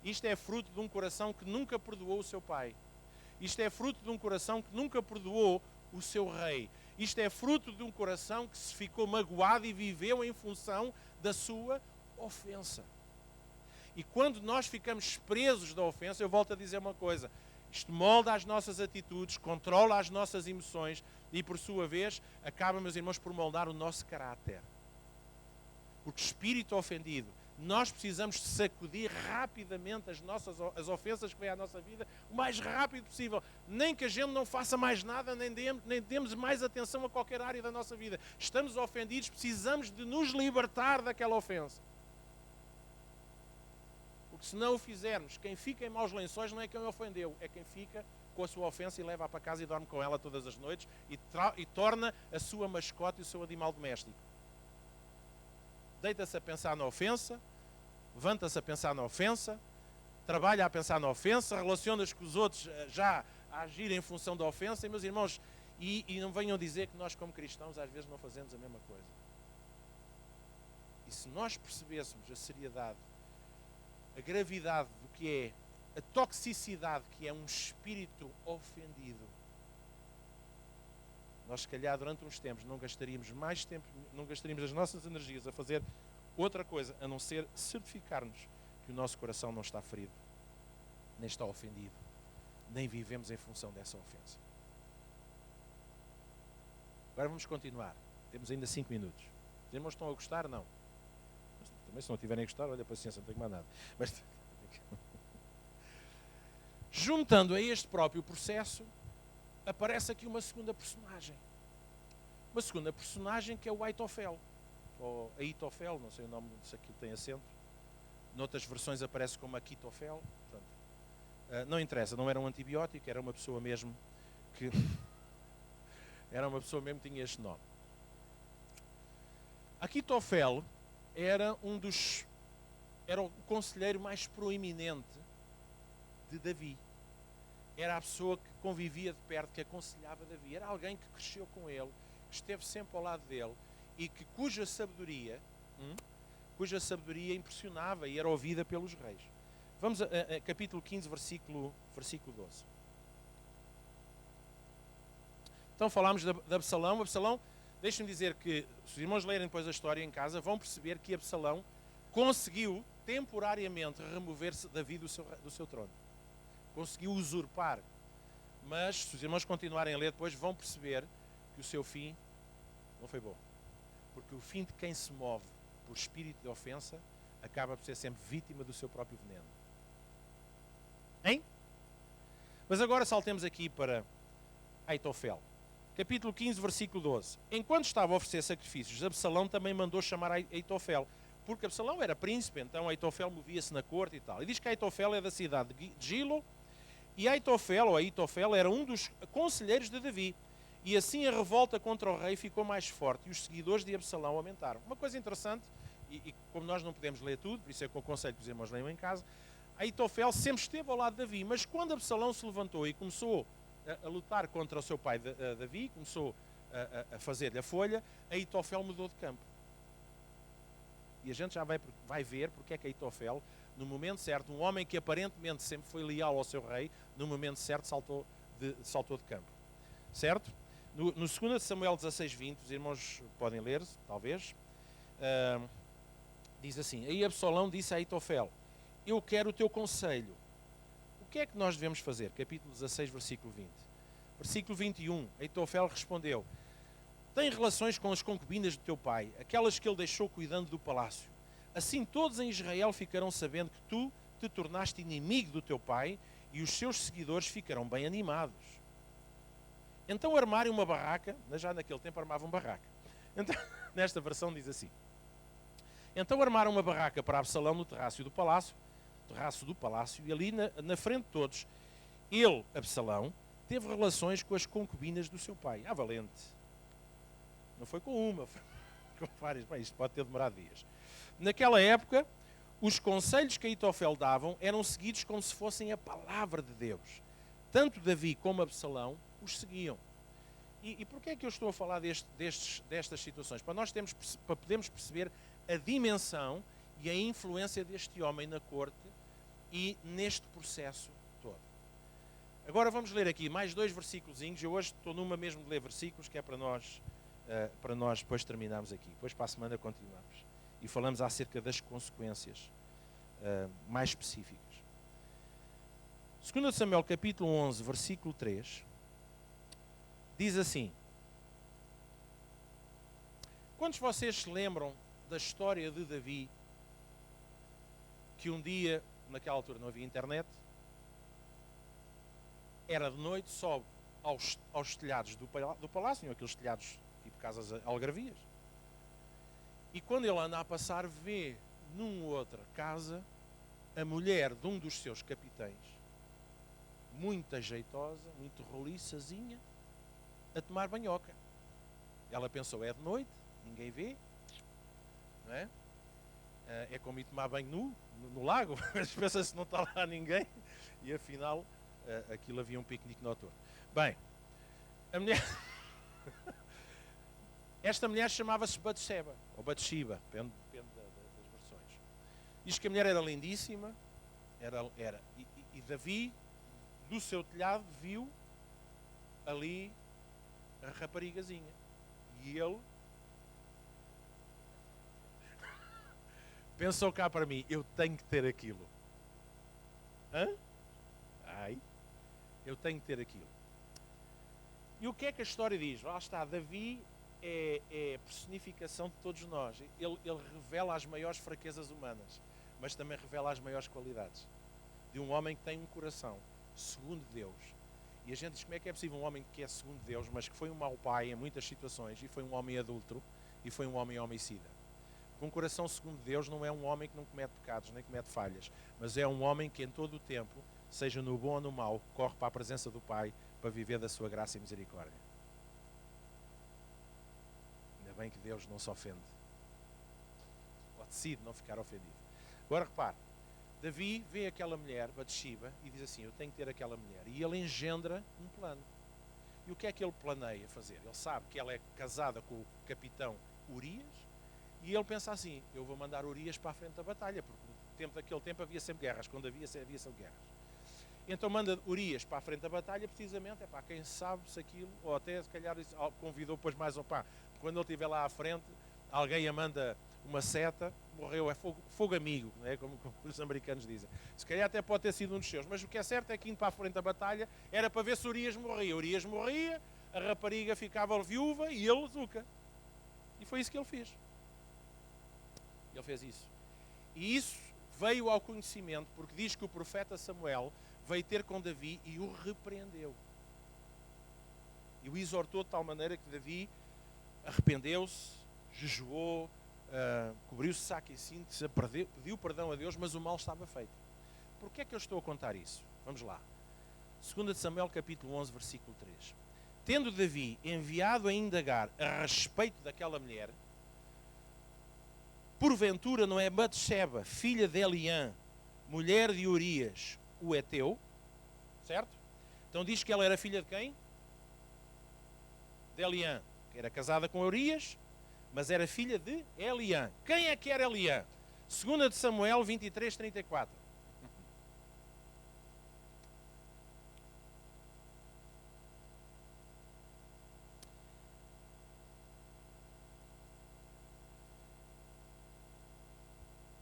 Isto é fruto de um coração que nunca perdoou o seu pai. Isto é fruto de um coração que nunca perdoou o seu rei. Isto é fruto de um coração que se ficou magoado e viveu em função da sua ofensa. E quando nós ficamos presos da ofensa, eu volto a dizer uma coisa: isto molda as nossas atitudes, controla as nossas emoções e, por sua vez, acaba, meus irmãos, por moldar o nosso caráter. Porque espírito ofendido, nós precisamos sacudir rapidamente as ofensas que vêm à nossa vida o mais rápido possível. Nem que a gente não faça mais nada, nem demos mais atenção a qualquer área da nossa vida. Estamos ofendidos, precisamos de nos libertar daquela ofensa. Porque se não o fizermos, quem fica em maus lençóis não é quem ofendeu, é quem fica com a sua ofensa e leva-a para casa e dorme com ela todas as noites e torna a sua mascote e o seu animal doméstico. Deita-se a pensar na ofensa, levanta-se a pensar na ofensa, trabalha a pensar na ofensa, relaciona-se com os outros já a agir em função da ofensa. E, meus irmãos, e não venham dizer que nós como cristãos às vezes não fazemos a mesma coisa. E se nós percebêssemos a seriedade, a gravidade do que é, a toxicidade que é um espírito ofendido, nós se calhar durante uns tempos não gastaríamos mais tempo, não gastaríamos as nossas energias a fazer outra coisa, a não ser certificar-nos que o nosso coração não está ferido, nem está ofendido, nem vivemos em função dessa ofensa. Agora vamos continuar. Temos ainda 5 minutos. Os irmãos estão a gostar? Não. Mas também se não tiverem a gostar, olha, paciência, não tenho mais nada. Mas juntando a este próprio processo, aparece aqui uma segunda personagem. Uma segunda personagem que é o Aitofel. Ou Aitofel, não sei o nome, se aquilo tem acento. Noutras versões aparece como Aquitofel. Portanto, não interessa, não era um antibiótico, era uma pessoa mesmo que... era uma pessoa mesmo que tinha este nome. Aquitofel era o conselheiro mais proeminente de Davi. Era a pessoa que convivia de perto, que aconselhava Davi. Era alguém que cresceu com ele, que esteve sempre ao lado dele e cuja sabedoria impressionava e era ouvida pelos reis. Vamos a capítulo 15, versículo 12. Então falámos de Absalão. Absalão, deixem-me dizer que, se os irmãos lerem depois a história em casa, vão perceber que Absalão conseguiu temporariamente remover-se Davi do seu trono. Conseguiu usurpar. Mas, se os irmãos continuarem a ler depois, vão perceber que o seu fim não foi bom. Porque o fim de quem se move por espírito de ofensa acaba por ser sempre vítima do seu próprio veneno. Hein? Mas agora saltemos aqui para Aitofel. Capítulo 15, versículo 12. Enquanto estava a oferecer sacrifícios, Absalão também mandou chamar Aitofel, porque Absalão era príncipe, então Aitofel movia-se na corte e tal. E diz que Aitofel é da cidade de Gilo, e Aitofel era um dos conselheiros de Davi. E assim a revolta contra o rei ficou mais forte e os seguidores de Absalão aumentaram. Uma coisa interessante, e como nós não podemos ler tudo, por isso é que eu aconselho que os irmãos leiam em casa, Aitofel sempre esteve ao lado de Davi, mas quando Absalão se levantou e começou a lutar contra o seu pai Davi, começou a fazer-lhe a folha, Aitofel mudou de campo. E a gente já vai ver porque é que Aitofel, no momento certo, um homem que aparentemente sempre foi leal ao seu rei, no momento certo saltou de campo. Certo? No 2 Samuel 16:20, os irmãos podem ler, talvez, diz assim: aí Absalão disse a Aitofel: eu quero o teu conselho. O que é que nós devemos fazer? Capítulo 16, versículo 20. Versículo 21, Aitofel respondeu: tem relações com as concubinas do teu pai, aquelas que ele deixou cuidando do palácio. Assim todos em Israel ficarão sabendo que tu te tornaste inimigo do teu pai e os seus seguidores ficarão bem animados. Então armarem uma barraca, já naquele tempo armavam barraca. Então, nesta versão diz assim: então armaram uma barraca para Absalão no terraço do palácio, e ali na frente de todos, ele, Absalão, teve relações com as concubinas do seu pai. Ah, valente. Não foi com uma, foi com várias. Bem, isto pode ter demorado dias. Naquela época, os conselhos que Aitofel davam eram seguidos como se fossem a palavra de Deus. Tanto Davi como Absalão os seguiam. E porquê é que eu estou a falar destas situações? Para podermos perceber a dimensão e a influência deste homem na corte e neste processo todo. Agora vamos ler aqui mais 2 versículozinhos. Eu hoje estou numa mesmo de ler versículos, que é para nós depois terminarmos aqui. Depois para a semana continuamos. E falamos acerca das consequências mais específicas. 2 Samuel capítulo 11, versículo 3, diz assim: quantos de vocês se lembram da história de Davi, que um dia, naquela altura não havia internet, era de noite, sobe aos telhados do palácio, aqueles telhados tipo casas algarvias, e quando ele anda a passar, vê numa outra casa a mulher de um dos seus capitães, muito ajeitosa, muito roliçazinha, a tomar banhoca. Ela pensou: é de noite, ninguém vê, não é? É como ir tomar banho no lago, mas pensa-se que não está lá ninguém, e afinal aquilo havia um piquenique noturno. Bem, a mulher esta mulher chamava-se Batseba, ou Batshiba, depende das versões. Diz que a mulher era lindíssima, e Davi, do seu telhado, viu ali a raparigazinha. E ele pensou cá para mim: eu tenho que ter aquilo. Hã? Ai, eu tenho que ter aquilo. E o que é que a história diz? Lá está, Davi é a personificação de todos nós. Ele revela as maiores fraquezas humanas, mas também revela as maiores qualidades de um homem que tem um coração segundo Deus. E a gente diz: como é que é possível um homem que é segundo Deus, mas que foi um mau pai em muitas situações, e foi um homem adúltero, e foi um homem homicida? Com um coração segundo Deus não é um homem que não comete pecados, nem comete falhas, mas é um homem que em todo o tempo, seja no bom ou no mau, corre para a presença do Pai para viver da sua graça e misericórdia. Ainda bem que Deus não se ofende decide não ficar ofendido. Agora repare, Davi vê aquela mulher, Batseba, e diz assim, eu tenho que ter aquela mulher. E ele engendra um plano. E o que é que ele planeia fazer? Ele sabe que ela é casada com o capitão Urias, e ele pensa assim, eu vou mandar Urias para a frente da batalha, porque naquele tempo havia sempre guerras, quando havia sempre guerras. Então manda Urias para a frente da batalha, precisamente, quem sabe se aquilo, ou até se calhar convidou depois mais ao pá, quando ele estiver lá à frente, alguém a manda uma seta, morreu, é fogo amigo, não é? Como os americanos dizem. Se calhar até pode ter sido um dos seus, mas o que é certo é que indo para a frente da batalha era para ver se Urias morria. Urias morria, a rapariga ficava viúva e ele zuca. E foi isso que ele fez. Ele fez isso. E isso veio ao conhecimento, porque diz que o profeta Samuel veio ter com Davi e o repreendeu. E o exortou de tal maneira que Davi arrependeu-se, jejuou, cobriu-se saco e cinto, pediu perdão a Deus, mas o mal estava feito. Porquê é que eu estou a contar isso? Vamos lá. 2 Samuel capítulo 11, versículo 3. Tendo Davi enviado a indagar a respeito daquela mulher, porventura não é Batseba, filha de Eliã, mulher de Urias, o heteu, certo? Então diz que ela era filha de quem? De Eliã, que era casada com Urias, mas era filha de Eliã. Quem é que era Eliã? 2 Samuel 23, 34.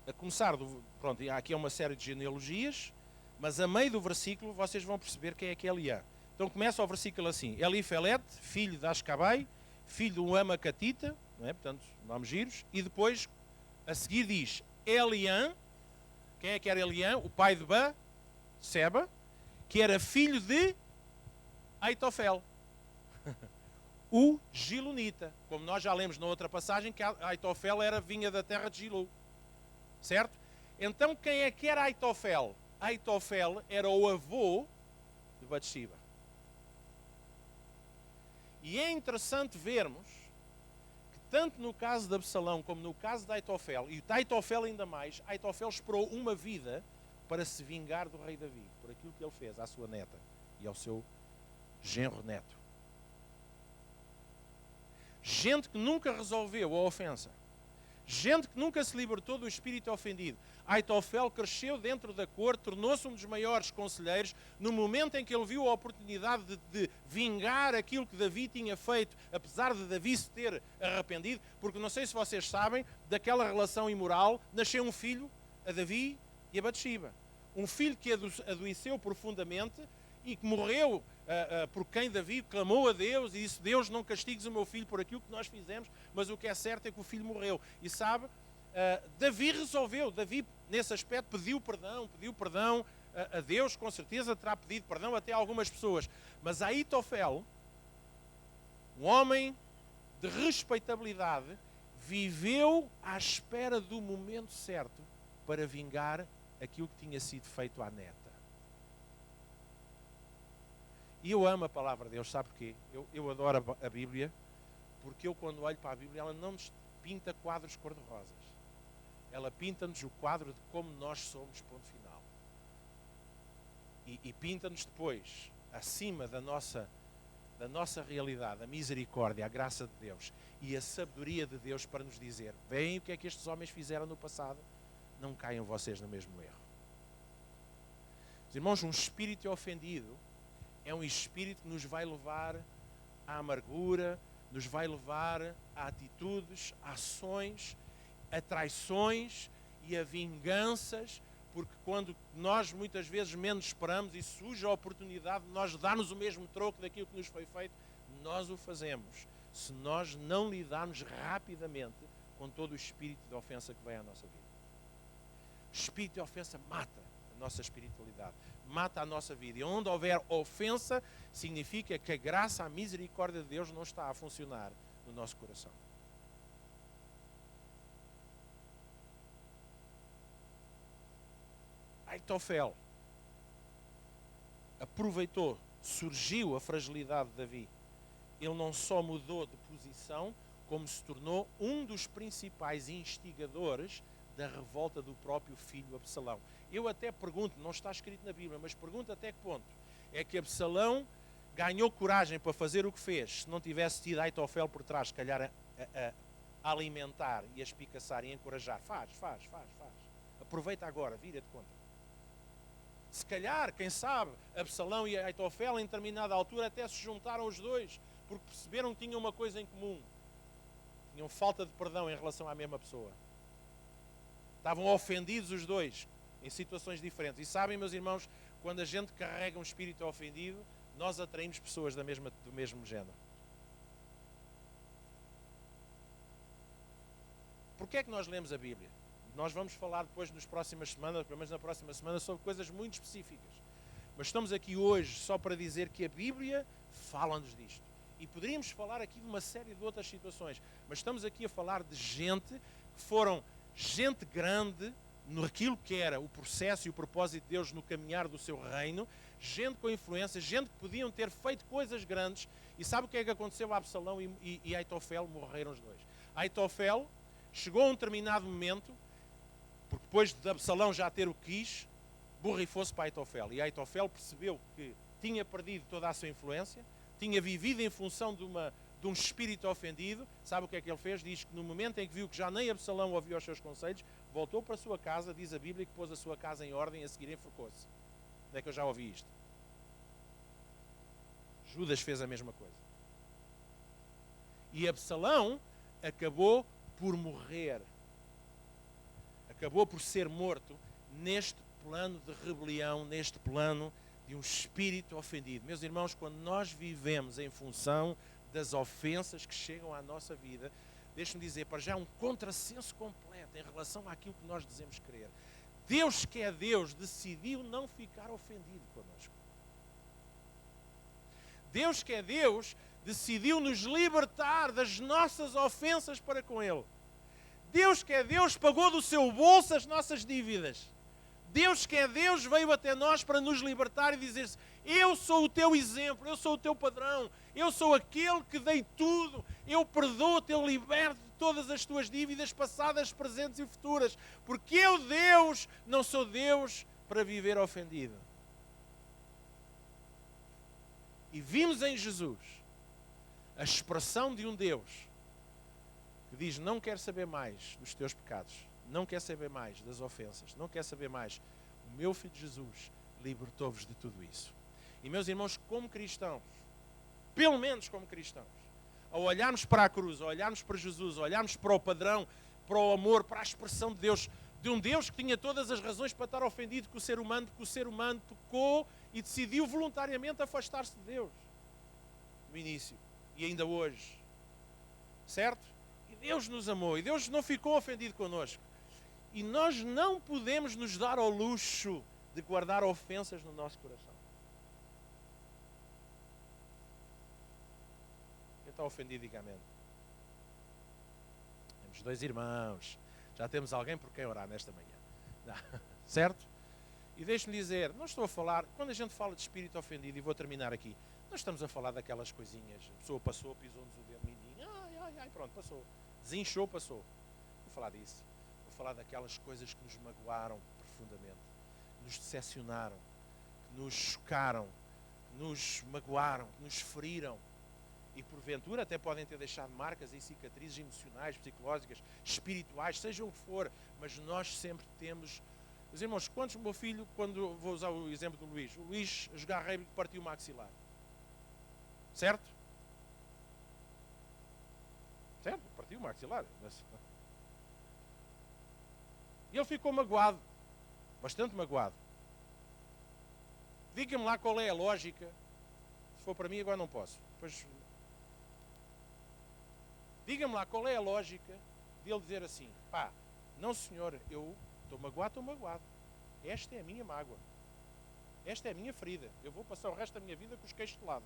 A começar, pronto, aqui é uma série de genealogias, mas a meio do versículo vocês vão perceber quem é que é Eliã. Então começa o versículo assim, Elifelete, filho de Ascabai, filho de um Amacatita, não é? Portanto, nomes giros, e depois, a seguir diz, Eliã, quem é que era Eliã? O pai de Seba, que era filho de Aitofel, o Gilonita, como nós já lemos na outra passagem, que Aitofel vinha da terra de Gilu, certo? Então, quem é que era Aitofel? Aitofel era o avô de Batseba. E é interessante vermos que tanto no caso de Absalão como no caso de Aitofel, e de Aitofel ainda mais, Aitofel esperou uma vida para se vingar do rei Davi, por aquilo que ele fez à sua neta e ao seu genro neto. Gente que nunca resolveu a ofensa. Gente que nunca se libertou do espírito ofendido. Aitofel cresceu dentro da corte, tornou-se um dos maiores conselheiros no momento em que ele viu a oportunidade de vingar aquilo que Davi tinha feito, apesar de Davi se ter arrependido, porque não sei se vocês sabem, daquela relação imoral nasceu um filho, a Davi e a Batseba. Um filho que adoeceu profundamente e que morreu por quem Davi clamou a Deus e disse, Deus, não castigues o meu filho por aquilo que nós fizemos, mas o que é certo é que o filho morreu. E sabe, Davi resolveu, Davi nesse aspecto pediu perdão a Deus, com certeza terá pedido perdão até a algumas pessoas, mas Aitofel, um homem de respeitabilidade, viveu à espera do momento certo para vingar aquilo que tinha sido feito à neta. E eu amo a palavra de Deus, sabe porquê? Eu adoro a Bíblia, porque eu quando olho para a Bíblia, ela não nos pinta quadros cor-de-rosas. Ela pinta-nos o quadro de como nós somos, ponto final. E pinta-nos depois, acima da nossa realidade, a misericórdia, a graça de Deus e a sabedoria de Deus para nos dizer, veem o que é que estes homens fizeram no passado, não caiam vocês no mesmo erro. Os irmãos, um espírito ofendido é um espírito que nos vai levar à amargura, nos vai levar a atitudes, a ações, a traições e a vinganças, porque quando nós muitas vezes menos esperamos e surge a oportunidade de nós darmos o mesmo troco daquilo que nos foi feito, nós o fazemos, se nós não lidarmos rapidamente com todo o espírito de ofensa que vem à nossa vida. O espírito de ofensa mata a nossa espiritualidade, mata a nossa vida. E onde houver ofensa, significa que a graça, a misericórdia de Deus não está a funcionar no nosso coração. Aitofel aproveitou, surgiu a fragilidade de Davi. Ele não só mudou de posição, como se tornou um dos principais instigadores da revolta do próprio filho Absalão. Eu até pergunto, não está escrito na Bíblia, mas pergunto até que ponto é que Absalão ganhou coragem para fazer o que fez se não tivesse tido Aitofel por trás, se calhar a alimentar e a espicaçar e a encorajar. Faz. Aproveita agora, vira-te contra. Se calhar, quem sabe, Absalão e Aitofel em determinada altura até se juntaram os dois, porque perceberam que tinham uma coisa em comum. Tinham falta de perdão em relação à mesma pessoa. Estavam ofendidos os dois, em situações diferentes. E sabem, meus irmãos, quando a gente carrega um espírito ofendido, nós atraímos pessoas do mesmo género. Porquê é que nós lemos a Bíblia? Nós vamos falar depois nas próximas semanas, pelo menos na próxima semana, sobre coisas muito específicas. Mas estamos aqui hoje só para dizer que a Bíblia fala-nos disto. E poderíamos falar aqui de uma série de outras situações. Mas estamos aqui a falar de gente que foram gente grande naquilo que era o processo e o propósito de Deus no caminhar do seu reino. Gente com influência, gente que podiam ter feito coisas grandes. E sabe o que é que aconteceu a Absalão e Aitofel? Morreram os dois. Aitofel chegou a um determinado momento, porque depois de Absalão já ter o que quis, borrifou-se para Aitofel. E Aitofel percebeu que tinha perdido toda a sua influência, tinha vivido em função de um espírito ofendido. Sabe o que é que ele fez? Diz que no momento em que viu que já nem Absalão ouvia os seus conselhos, voltou para a sua casa, diz a Bíblia, que pôs a sua casa em ordem e a seguir enforcou-se. Onde é que eu já ouvi isto? Judas fez a mesma coisa. E Absalão acabou por morrer. Acabou por ser morto neste plano de rebelião, neste plano de um espírito ofendido. Meus irmãos, quando nós vivemos em função das ofensas que chegam à nossa vida, deixe-me dizer, para já é um contrassenso completo em relação àquilo que nós dizemos crer. Deus que é Deus decidiu não ficar ofendido connosco. Deus que é Deus decidiu nos libertar das nossas ofensas para com Ele. Deus que é Deus pagou do seu bolso as nossas dívidas. Deus que é Deus veio até nós para nos libertar e dizer-se: eu sou o teu exemplo, eu sou o teu padrão, eu sou aquele que dei tudo, eu perdoo-te, eu liberto de todas as tuas dívidas passadas, presentes e futuras, porque eu, Deus, não sou Deus para viver ofendido. E vimos em Jesus a expressão de um Deus que diz: não quer saber mais dos teus pecados, não quer saber mais das ofensas, não quer saber mais. O meu Filho Jesus libertou-vos de tudo isso. E meus irmãos, como cristãos, pelo menos como cristãos, ao olharmos para a cruz, ao olharmos para Jesus, ao olharmos para o padrão, para o amor, para a expressão de Deus, de um Deus que tinha todas as razões para estar ofendido com o ser humano, porque o ser humano tocou e decidiu voluntariamente afastar-se de Deus no início e ainda hoje, certo? E Deus nos amou e Deus não ficou ofendido connosco. E nós não podemos nos dar ao luxo de guardar ofensas no nosso coração. Quem está ofendido, diga amém. Temos dois irmãos. Já temos alguém por quem orar nesta manhã. Certo? E deixe-me dizer, não estou a falar, quando a gente fala de espírito ofendido, e vou terminar aqui, nós estamos a falar daquelas coisinhas. A pessoa passou, pisou-nos o dedo mindinho, ai, pronto, passou. Desinchou, passou. Vou falar disso. Vou falar daquelas coisas que nos magoaram profundamente, que nos decepcionaram, que nos chocaram, que nos magoaram, que nos feriram. E porventura até podem ter deixado marcas e cicatrizes emocionais, psicológicas, espirituais, seja o que for, mas nós sempre temos. Meus irmãos, quantos, meu filho, quando vou usar o exemplo do Luís, o Luís, a jogar rugby, partiu o maxilar. Certo? Certo? Partiu o maxilar. E ele ficou magoado, bastante magoado. Diga-me lá qual é a lógica. Se for para mim, agora não posso. Depois... Diga-me lá qual é a lógica de ele dizer assim: pá, não senhor, eu estou magoado. Esta é a minha mágoa. Esta é a minha ferida. Eu vou passar o resto da minha vida com os queixos de lado.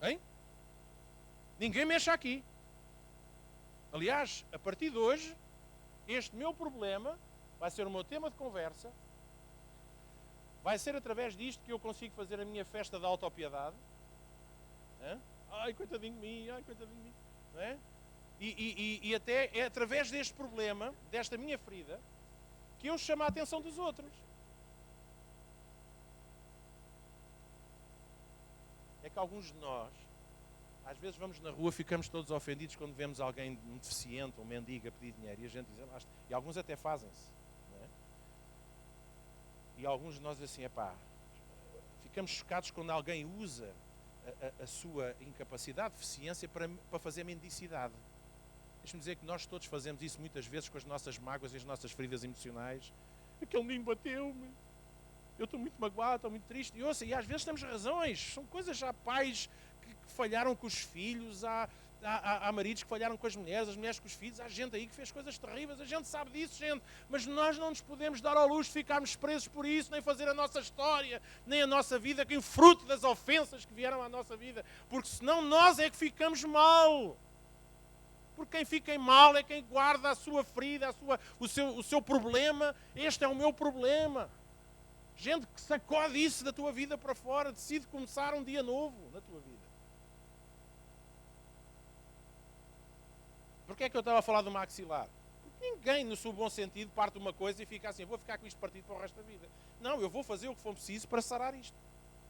Hein? Ninguém mexe aqui. Aliás, a partir de hoje, este meu problema vai ser o meu tema de conversa. Vai ser através disto que eu consigo fazer a minha festa da autopiedade. Ai, coitadinho de mim, ai, coitadinho de mim. não é? E até é através deste problema, desta minha ferida, que eu chamo a atenção dos outros. É que alguns de nós, às vezes vamos na rua, ficamos todos ofendidos quando vemos alguém, um deficiente, um mendigo a pedir dinheiro, e a gente diz, basta. E alguns até fazem-se. Não é? E alguns de nós dizem assim, ficamos chocados quando alguém usa a sua incapacidade, deficiência, para fazer mendicidade. Deixa-me dizer que nós todos fazemos isso muitas vezes com as nossas mágoas e as nossas feridas emocionais. Aquele menino bateu-me. Eu estou muito magoado, estou muito triste. E às vezes temos razões. São coisas, já pais que falharam com os filhos, há maridos que falharam com as mulheres com os filhos, há gente aí que fez coisas terríveis, a gente sabe disso, gente. Mas nós não nos podemos dar ao luxo de ficarmos presos por isso, nem fazer a nossa história, nem a nossa vida, que é fruto das ofensas que vieram à nossa vida. Porque senão nós é que ficamos mal. Porque quem fica em mal é quem guarda a sua ferida, o seu problema. Este é o meu problema. Gente que sacode isso da tua vida para fora, decide começar um dia novo na tua vida. Porquê é que eu estava a falar do maxilar? Porque ninguém, no seu bom sentido, parte uma coisa e fica assim, vou ficar com isto partido para o resto da vida. Não, eu vou fazer o que for preciso para sarar isto.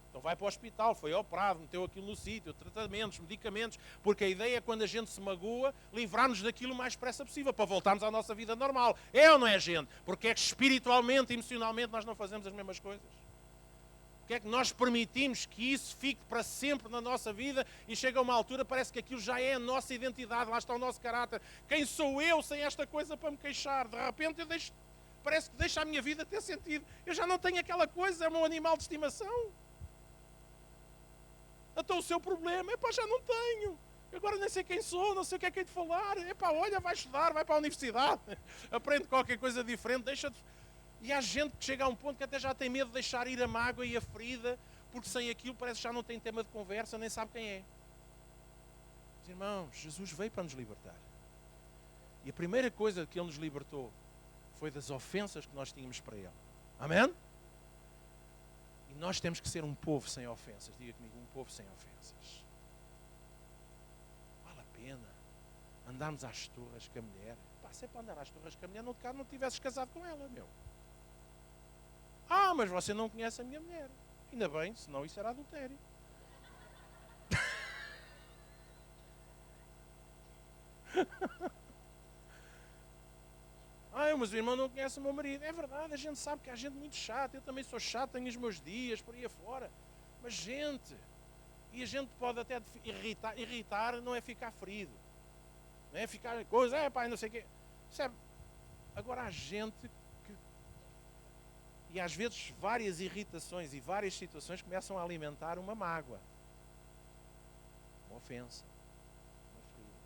Então vai para o hospital, foi operado, meteu aquilo no sítio, tratamentos, medicamentos, porque a ideia é, quando a gente se magoa, livrar-nos daquilo o mais depressa possível, para voltarmos à nossa vida normal. É ou não é, gente? Porque é que espiritualmente, emocionalmente, nós não fazemos as mesmas coisas? Porque é que nós permitimos que isso fique para sempre na nossa vida e chega a uma altura, parece que aquilo já é a nossa identidade, lá está o nosso caráter. Quem sou eu sem esta coisa para me queixar? De repente parece que deixa a minha vida ter sentido. Eu já não tenho aquela coisa, é o meu animal de estimação. Então o seu problema, já não tenho. Agora nem sei quem sou, não sei o que é que é de falar. Olha, vai estudar, vai para a universidade, aprende qualquer coisa diferente, deixa de... E há gente que chega a um ponto que até já tem medo de deixar ir a mágoa e a ferida, porque sem aquilo parece que já não tem tema de conversa, nem sabe quem é. Mas, irmãos, Jesus veio para nos libertar. E a primeira coisa que Ele nos libertou foi das ofensas que nós tínhamos para Ele. Amém? E nós temos que ser um povo sem ofensas. Diga comigo, um povo sem ofensas. Vale a pena andarmos às turras com a mulher. Se é para andar às turras com a mulher, não tivesses casado com ela, meu. Mas você não conhece a minha mulher. Ainda bem, senão isso era adultério. Mas o irmão não conhece o meu marido. É verdade, a gente sabe que há gente muito chata. Eu também sou chato, tenho os meus dias por aí afora. Mas gente, e a gente pode até irritar não é ficar ferido. Não é ficar coisa, não sei o quê. Percebe? Agora há gente que... E às vezes várias irritações e várias situações começam a alimentar uma mágoa. Uma ofensa. Uma ferida.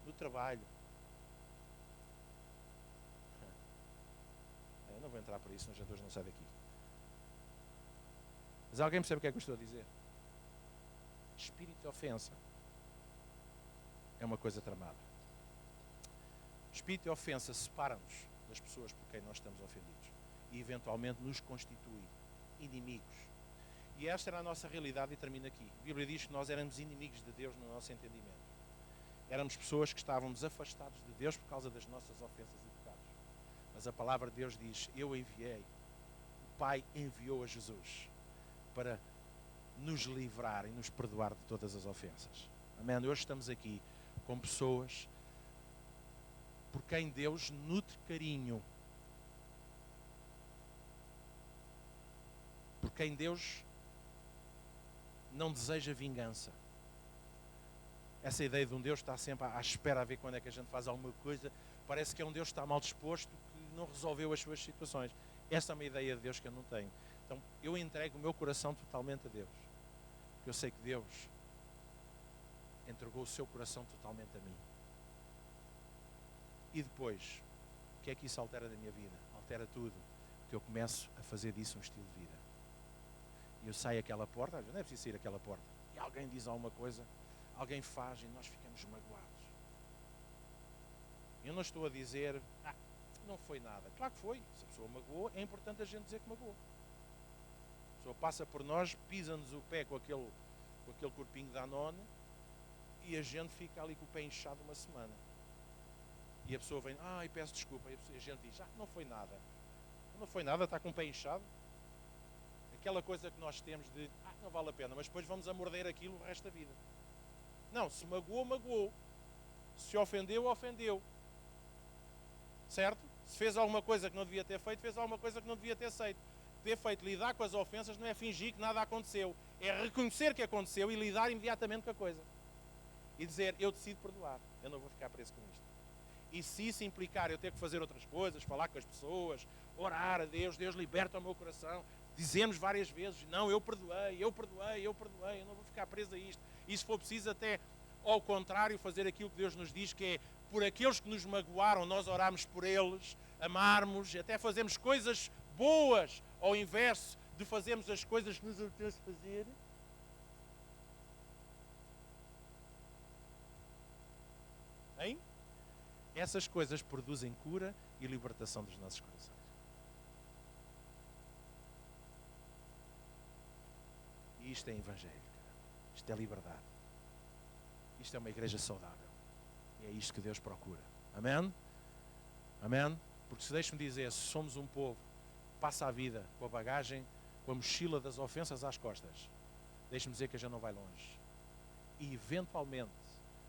No trabalho. Eu não vou entrar por isso, senão já hoje não sai daqui. Mas alguém percebe o que é que eu estou a dizer? Espírito de ofensa é uma coisa tramada. Espírito de ofensa separa-nos das pessoas por quem nós estamos ofendidos e eventualmente nos constitui inimigos. E esta era a nossa realidade e termina aqui. A Bíblia diz que nós éramos inimigos de Deus no nosso entendimento. Éramos pessoas que estávamos afastados de Deus por causa das nossas ofensas e pecados. Mas a palavra de Deus diz, eu enviei, o Pai enviou a Jesus para nos livrar e nos perdoar de todas as ofensas. Amém? Hoje estamos aqui com pessoas por quem Deus nutre carinho, por quem Deus não deseja vingança. Essa ideia de um Deus que está sempre à espera a ver quando é que a gente faz alguma coisa, parece que é um Deus que está mal disposto, que não resolveu as suas situações. Essa é uma ideia de Deus que eu não tenho. Então eu entrego o meu coração totalmente a Deus, porque eu sei que Deus entregou o seu coração totalmente a mim. E depois, o que é que isso altera da minha vida? Altera tudo, porque eu começo a fazer disso um estilo de vida. E eu saio àquela porta, não é preciso sair àquela porta, e alguém diz alguma coisa, alguém faz e nós ficamos magoados. Eu não estou a dizer, não foi nada. Claro que foi, se a pessoa magoou, é importante a gente dizer que magoou. A pessoa passa por nós, pisa-nos o pé com aquele corpinho da Danone, E a gente fica ali com o pé inchado uma semana. E a pessoa vem, e peço desculpa. E a gente diz, não foi nada. Não foi nada, está com o pé inchado. Aquela coisa que nós temos de, não vale a pena, mas depois vamos a morder aquilo o resto da vida. Não, se magoou, magoou. Se ofendeu, ofendeu. Certo? Se fez alguma coisa que não devia ter feito, fez alguma coisa que não devia ter feito. Lidar com as ofensas não é fingir que nada aconteceu. É reconhecer que aconteceu e lidar imediatamente com a coisa. E dizer, eu decido perdoar. Eu não vou ficar preso com isto. E se isso implicar eu ter que fazer outras coisas, falar com as pessoas, orar a Deus, Deus liberta o meu coração, dizemos várias vezes, não, eu perdoei, eu não vou ficar preso a isto. E se for preciso até, ao contrário, fazer aquilo que Deus nos diz, que é, por aqueles que nos magoaram, nós orarmos por eles, amarmos, até fazermos coisas boas, ao inverso de fazermos as coisas que nos apetece fazer. Hein? Essas coisas produzem cura e libertação dos nossos corações. E isto é evangelho, isto é liberdade. Isto é uma igreja saudável. E é isto que Deus procura. Amém? Amém? Porque se deixe-me dizer, se somos um povo que passa a vida com a bagagem, com a mochila das ofensas às costas, deixe-me dizer que a gente não vai longe. E eventualmente,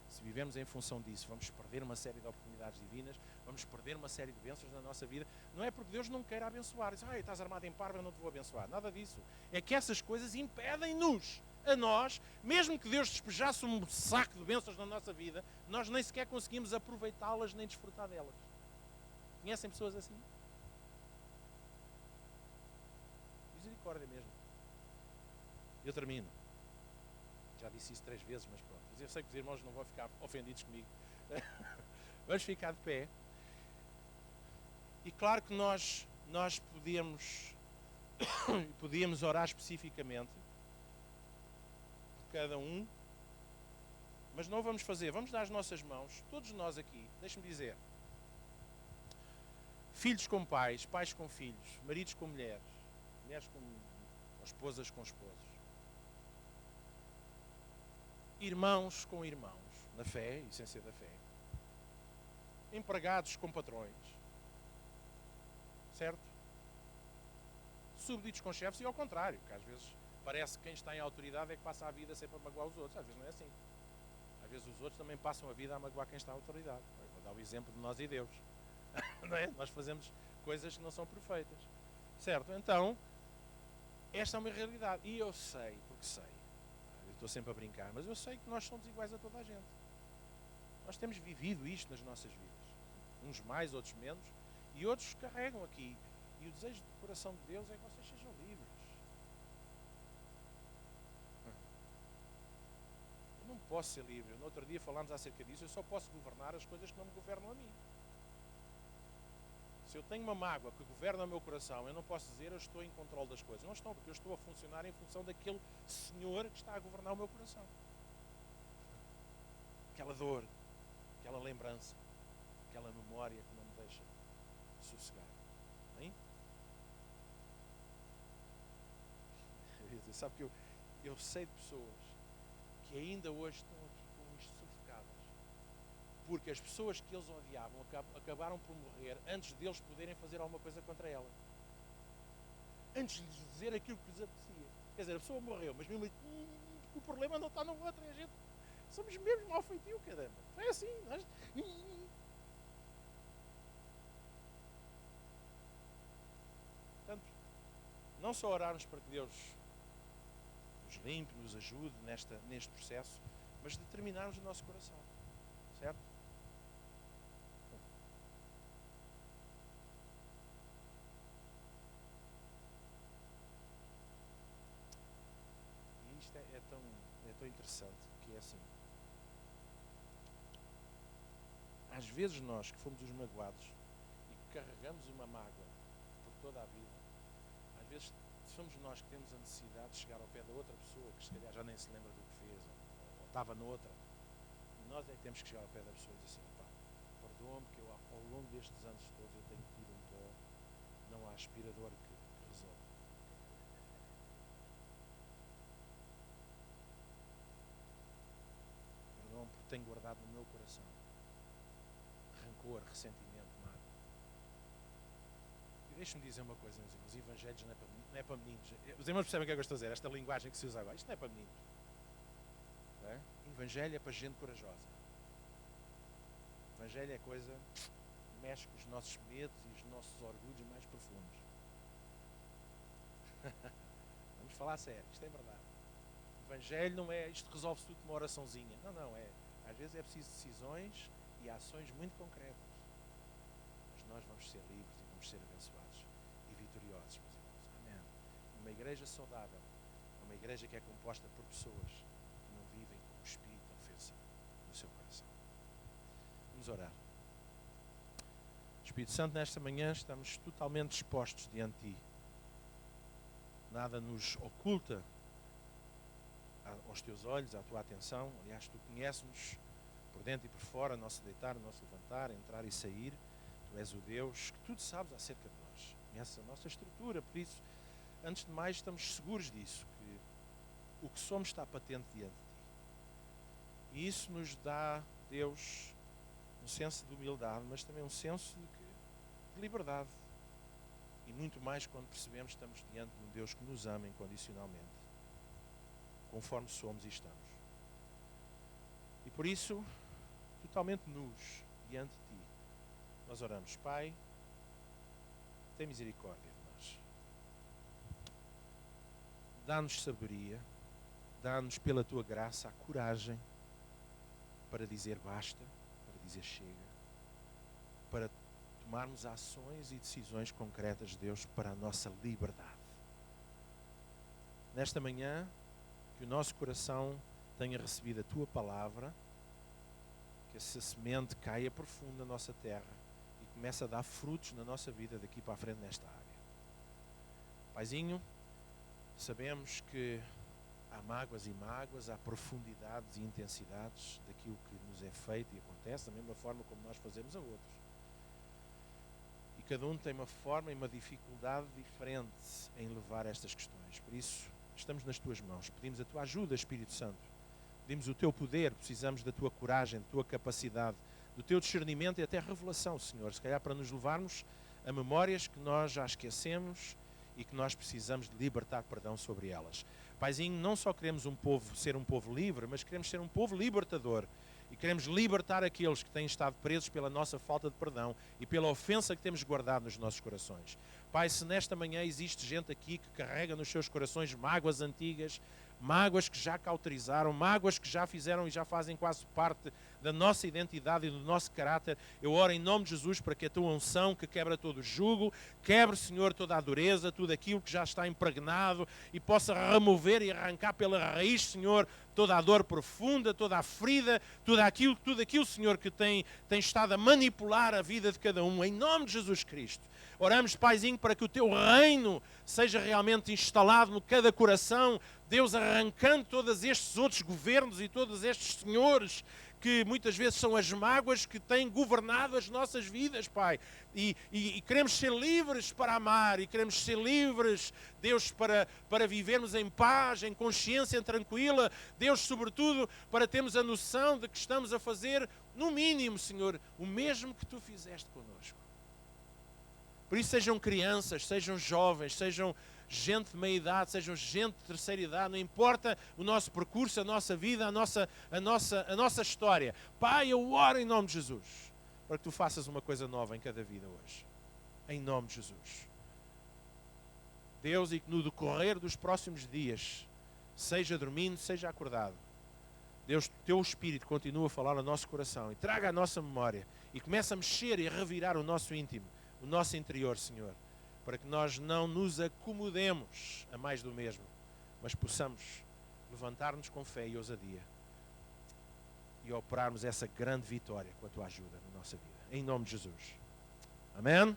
se vivemos em função disso, vamos perder uma série de oportunidades divinas, vamos perder uma série de bênçãos na nossa vida. Não é porque Deus não queira abençoar. Diz, estás armado em parvo, eu não te vou abençoar. Nada disso. É que essas coisas impedem-nos, a nós, mesmo que Deus despejasse um saco de bênçãos na nossa vida, nós nem sequer conseguimos aproveitá-las nem desfrutar delas. Conhecem pessoas assim? Misericórdia mesmo. Eu termino. Já disse isso 3 vezes, mas pronto. Eu sei que os irmãos não vão ficar ofendidos comigo. Vamos ficar de pé. E claro que nós podíamos orar especificamente por cada um, mas não vamos fazer. Vamos dar as nossas mãos, todos nós aqui, deixe-me dizer, filhos com pais, pais com filhos, maridos com mulheres, mulheres com esposas com esposos, irmãos com irmãos, na fé e sem ser da fé, empregados com patrões, certo? Súbditos com chefes e ao contrário, que às vezes parece que quem está em autoridade é que passa a vida sempre a magoar os outros. Às vezes não é assim. Às vezes os outros também passam a vida a magoar quem está em autoridade. Eu vou dar o exemplo de nós e Deus. Não é? Nós fazemos coisas que não são perfeitas. Certo? Então, esta é uma realidade. E eu sei, porque sei. Eu estou sempre a brincar, mas eu sei que nós somos iguais a toda a gente. Nós temos vivido isto nas nossas vidas. Uns mais, outros menos. E outros carregam aqui. E o desejo do coração de Deus é que vocês sejam livres. Eu não posso ser livre. No outro dia falámos acerca disso. Eu só posso governar as coisas que não me governam a mim. Se eu tenho uma mágoa que governa o meu coração, eu não posso dizer eu estou em controle das coisas. Não estou, porque eu estou a funcionar em função daquele Senhor que está a governar o meu coração. Aquela dor, aquela lembrança, aquela memória que não me deixa sossegar. Hein? Sabe que eu sei de pessoas que ainda hoje estão aqui com isto sufocadas. Porque as pessoas que eles odiavam acabaram por morrer antes deles poderem fazer alguma coisa contra ela. Antes de lhes dizer aquilo que lhes apetecia. Quer dizer, a pessoa morreu, mas mesmo o problema não está no outro, é a gente. Somos mesmo mau feitio, caramba. É assim, nós... Portanto, não só orarmos para que Deus nos limpe, nos ajude neste processo, mas determinarmos o nosso coração. Certo? E isto é tão interessante, que é assim. Às vezes nós que fomos os magoados e que carregamos uma mágoa por toda a vida, às vezes somos nós que temos a necessidade de chegar ao pé da outra pessoa que se calhar já nem se lembra do que fez ou estava noutra. E nós é que temos que chegar ao pé da pessoa e dizer assim, pá, perdoa-me que eu ao longo destes anos todos eu tenho tido um dó, não há aspirador que resolva. Perdoa-me guardado no meu coração. Rancor, ressentimento, mágoa. E deixe-me dizer uma coisa, meus irmãos, os evangelhos não é para meninos. Os irmãos percebem o que é que eu estou a dizer? Esta linguagem que se usa agora, isto não é para meninos. Não é? O evangelho é para gente corajosa. O evangelho é coisa que mexe com os nossos medos e os nossos orgulhos mais profundos. Vamos falar a sério, isto é verdade. O evangelho não é isto resolve-se tudo com uma oraçãozinha. Não, às vezes é preciso decisões e ações muito concretas. Mas nós vamos ser livres e vamos ser abençoados e vitoriosos, meus irmãos. Amém. Uma igreja saudável é uma igreja que é composta por pessoas que não vivem com o espírito de ofensa no seu coração. Vamos orar. Espírito Santo, nesta manhã estamos totalmente dispostos diante de Ti. Nada nos oculta aos Teus olhos, à Tua atenção. Aliás, Tu conheces-nos por dentro e por fora, nosso deitar, nosso levantar, entrar e sair. Tu és o Deus que tudo sabes acerca de nós. Conheces a nossa estrutura, por isso, antes de mais, estamos seguros disso, que o que somos está patente diante de Ti. E isso nos dá, Deus, um senso de humildade, mas também um senso de liberdade. E muito mais quando percebemos que estamos diante de um Deus que nos ama incondicionalmente, conforme somos e estamos. E por isso, totalmente nus diante de Ti, nós oramos: Pai, tem misericórdia de nós. Dá-nos sabedoria, dá-nos pela Tua graça a coragem para dizer basta, para dizer chega, para tomarmos ações e decisões concretas, Deus, para a nossa liberdade. Nesta manhã, que o nosso coração tenha recebido a Tua palavra, que essa semente caia profundo na nossa terra e comece a dar frutos na nossa vida daqui para a frente nesta área. Paizinho, sabemos que há mágoas e mágoas, há profundidades e intensidades daquilo que nos é feito e acontece, da mesma forma como nós fazemos a outros. E cada um tem uma forma e uma dificuldade diferente em levar estas questões. Por isso, estamos nas Tuas mãos. Pedimos a Tua ajuda, Espírito Santo. Pedimos o Teu poder, precisamos da Tua coragem, da Tua capacidade, do Teu discernimento e até revelação, Senhor. Se calhar para nos levarmos a memórias que nós já esquecemos e que nós precisamos de libertar perdão sobre elas. Paizinho, não só queremos ser um povo livre, mas queremos ser um povo libertador. E queremos libertar aqueles que têm estado presos pela nossa falta de perdão e pela ofensa que temos guardado nos nossos corações. Pai, se nesta manhã existe gente aqui que carrega nos seus corações mágoas antigas, mágoas que já cauterizaram, mágoas que já fizeram e já fazem quase parte da nossa identidade e do nosso caráter, eu oro em nome de Jesus para que a Tua unção, que quebra todo o jugo, quebre, Senhor, toda a dureza, tudo aquilo que já está impregnado e possa remover e arrancar pela raiz, Senhor, toda a dor profunda, toda a ferida, tudo aquilo, Senhor, que tem estado a manipular a vida de cada um, em nome de Jesus Cristo. Oramos, Paizinho, para que o Teu reino seja realmente instalado no cada coração, Deus, arrancando todos estes outros governos e todos estes senhores que muitas vezes são as mágoas que têm governado as nossas vidas, Pai. E queremos ser livres para amar, e queremos ser livres, Deus, para vivermos em paz, em consciência tranquila, Deus, sobretudo, para termos a noção de que estamos a fazer, no mínimo, Senhor, o mesmo que Tu fizeste connosco. Por isso, sejam crianças, sejam jovens, sejam gente de meia idade, sejam gente de terceira idade, não importa o nosso percurso, a nossa vida, a nossa história. Pai, eu oro em nome de Jesus, para que Tu faças uma coisa nova em cada vida hoje. Em nome de Jesus. Deus, e que no decorrer dos próximos dias, seja dormindo, seja acordado, Deus, Teu Espírito continua a falar ao nosso coração e traga a nossa memória e começa a mexer e a revirar o nosso íntimo, o nosso interior, Senhor, para que nós não nos acomodemos a mais do mesmo, mas possamos levantar-nos com fé e ousadia e operarmos essa grande vitória com a Tua ajuda na nossa vida. Em nome de Jesus. Amém?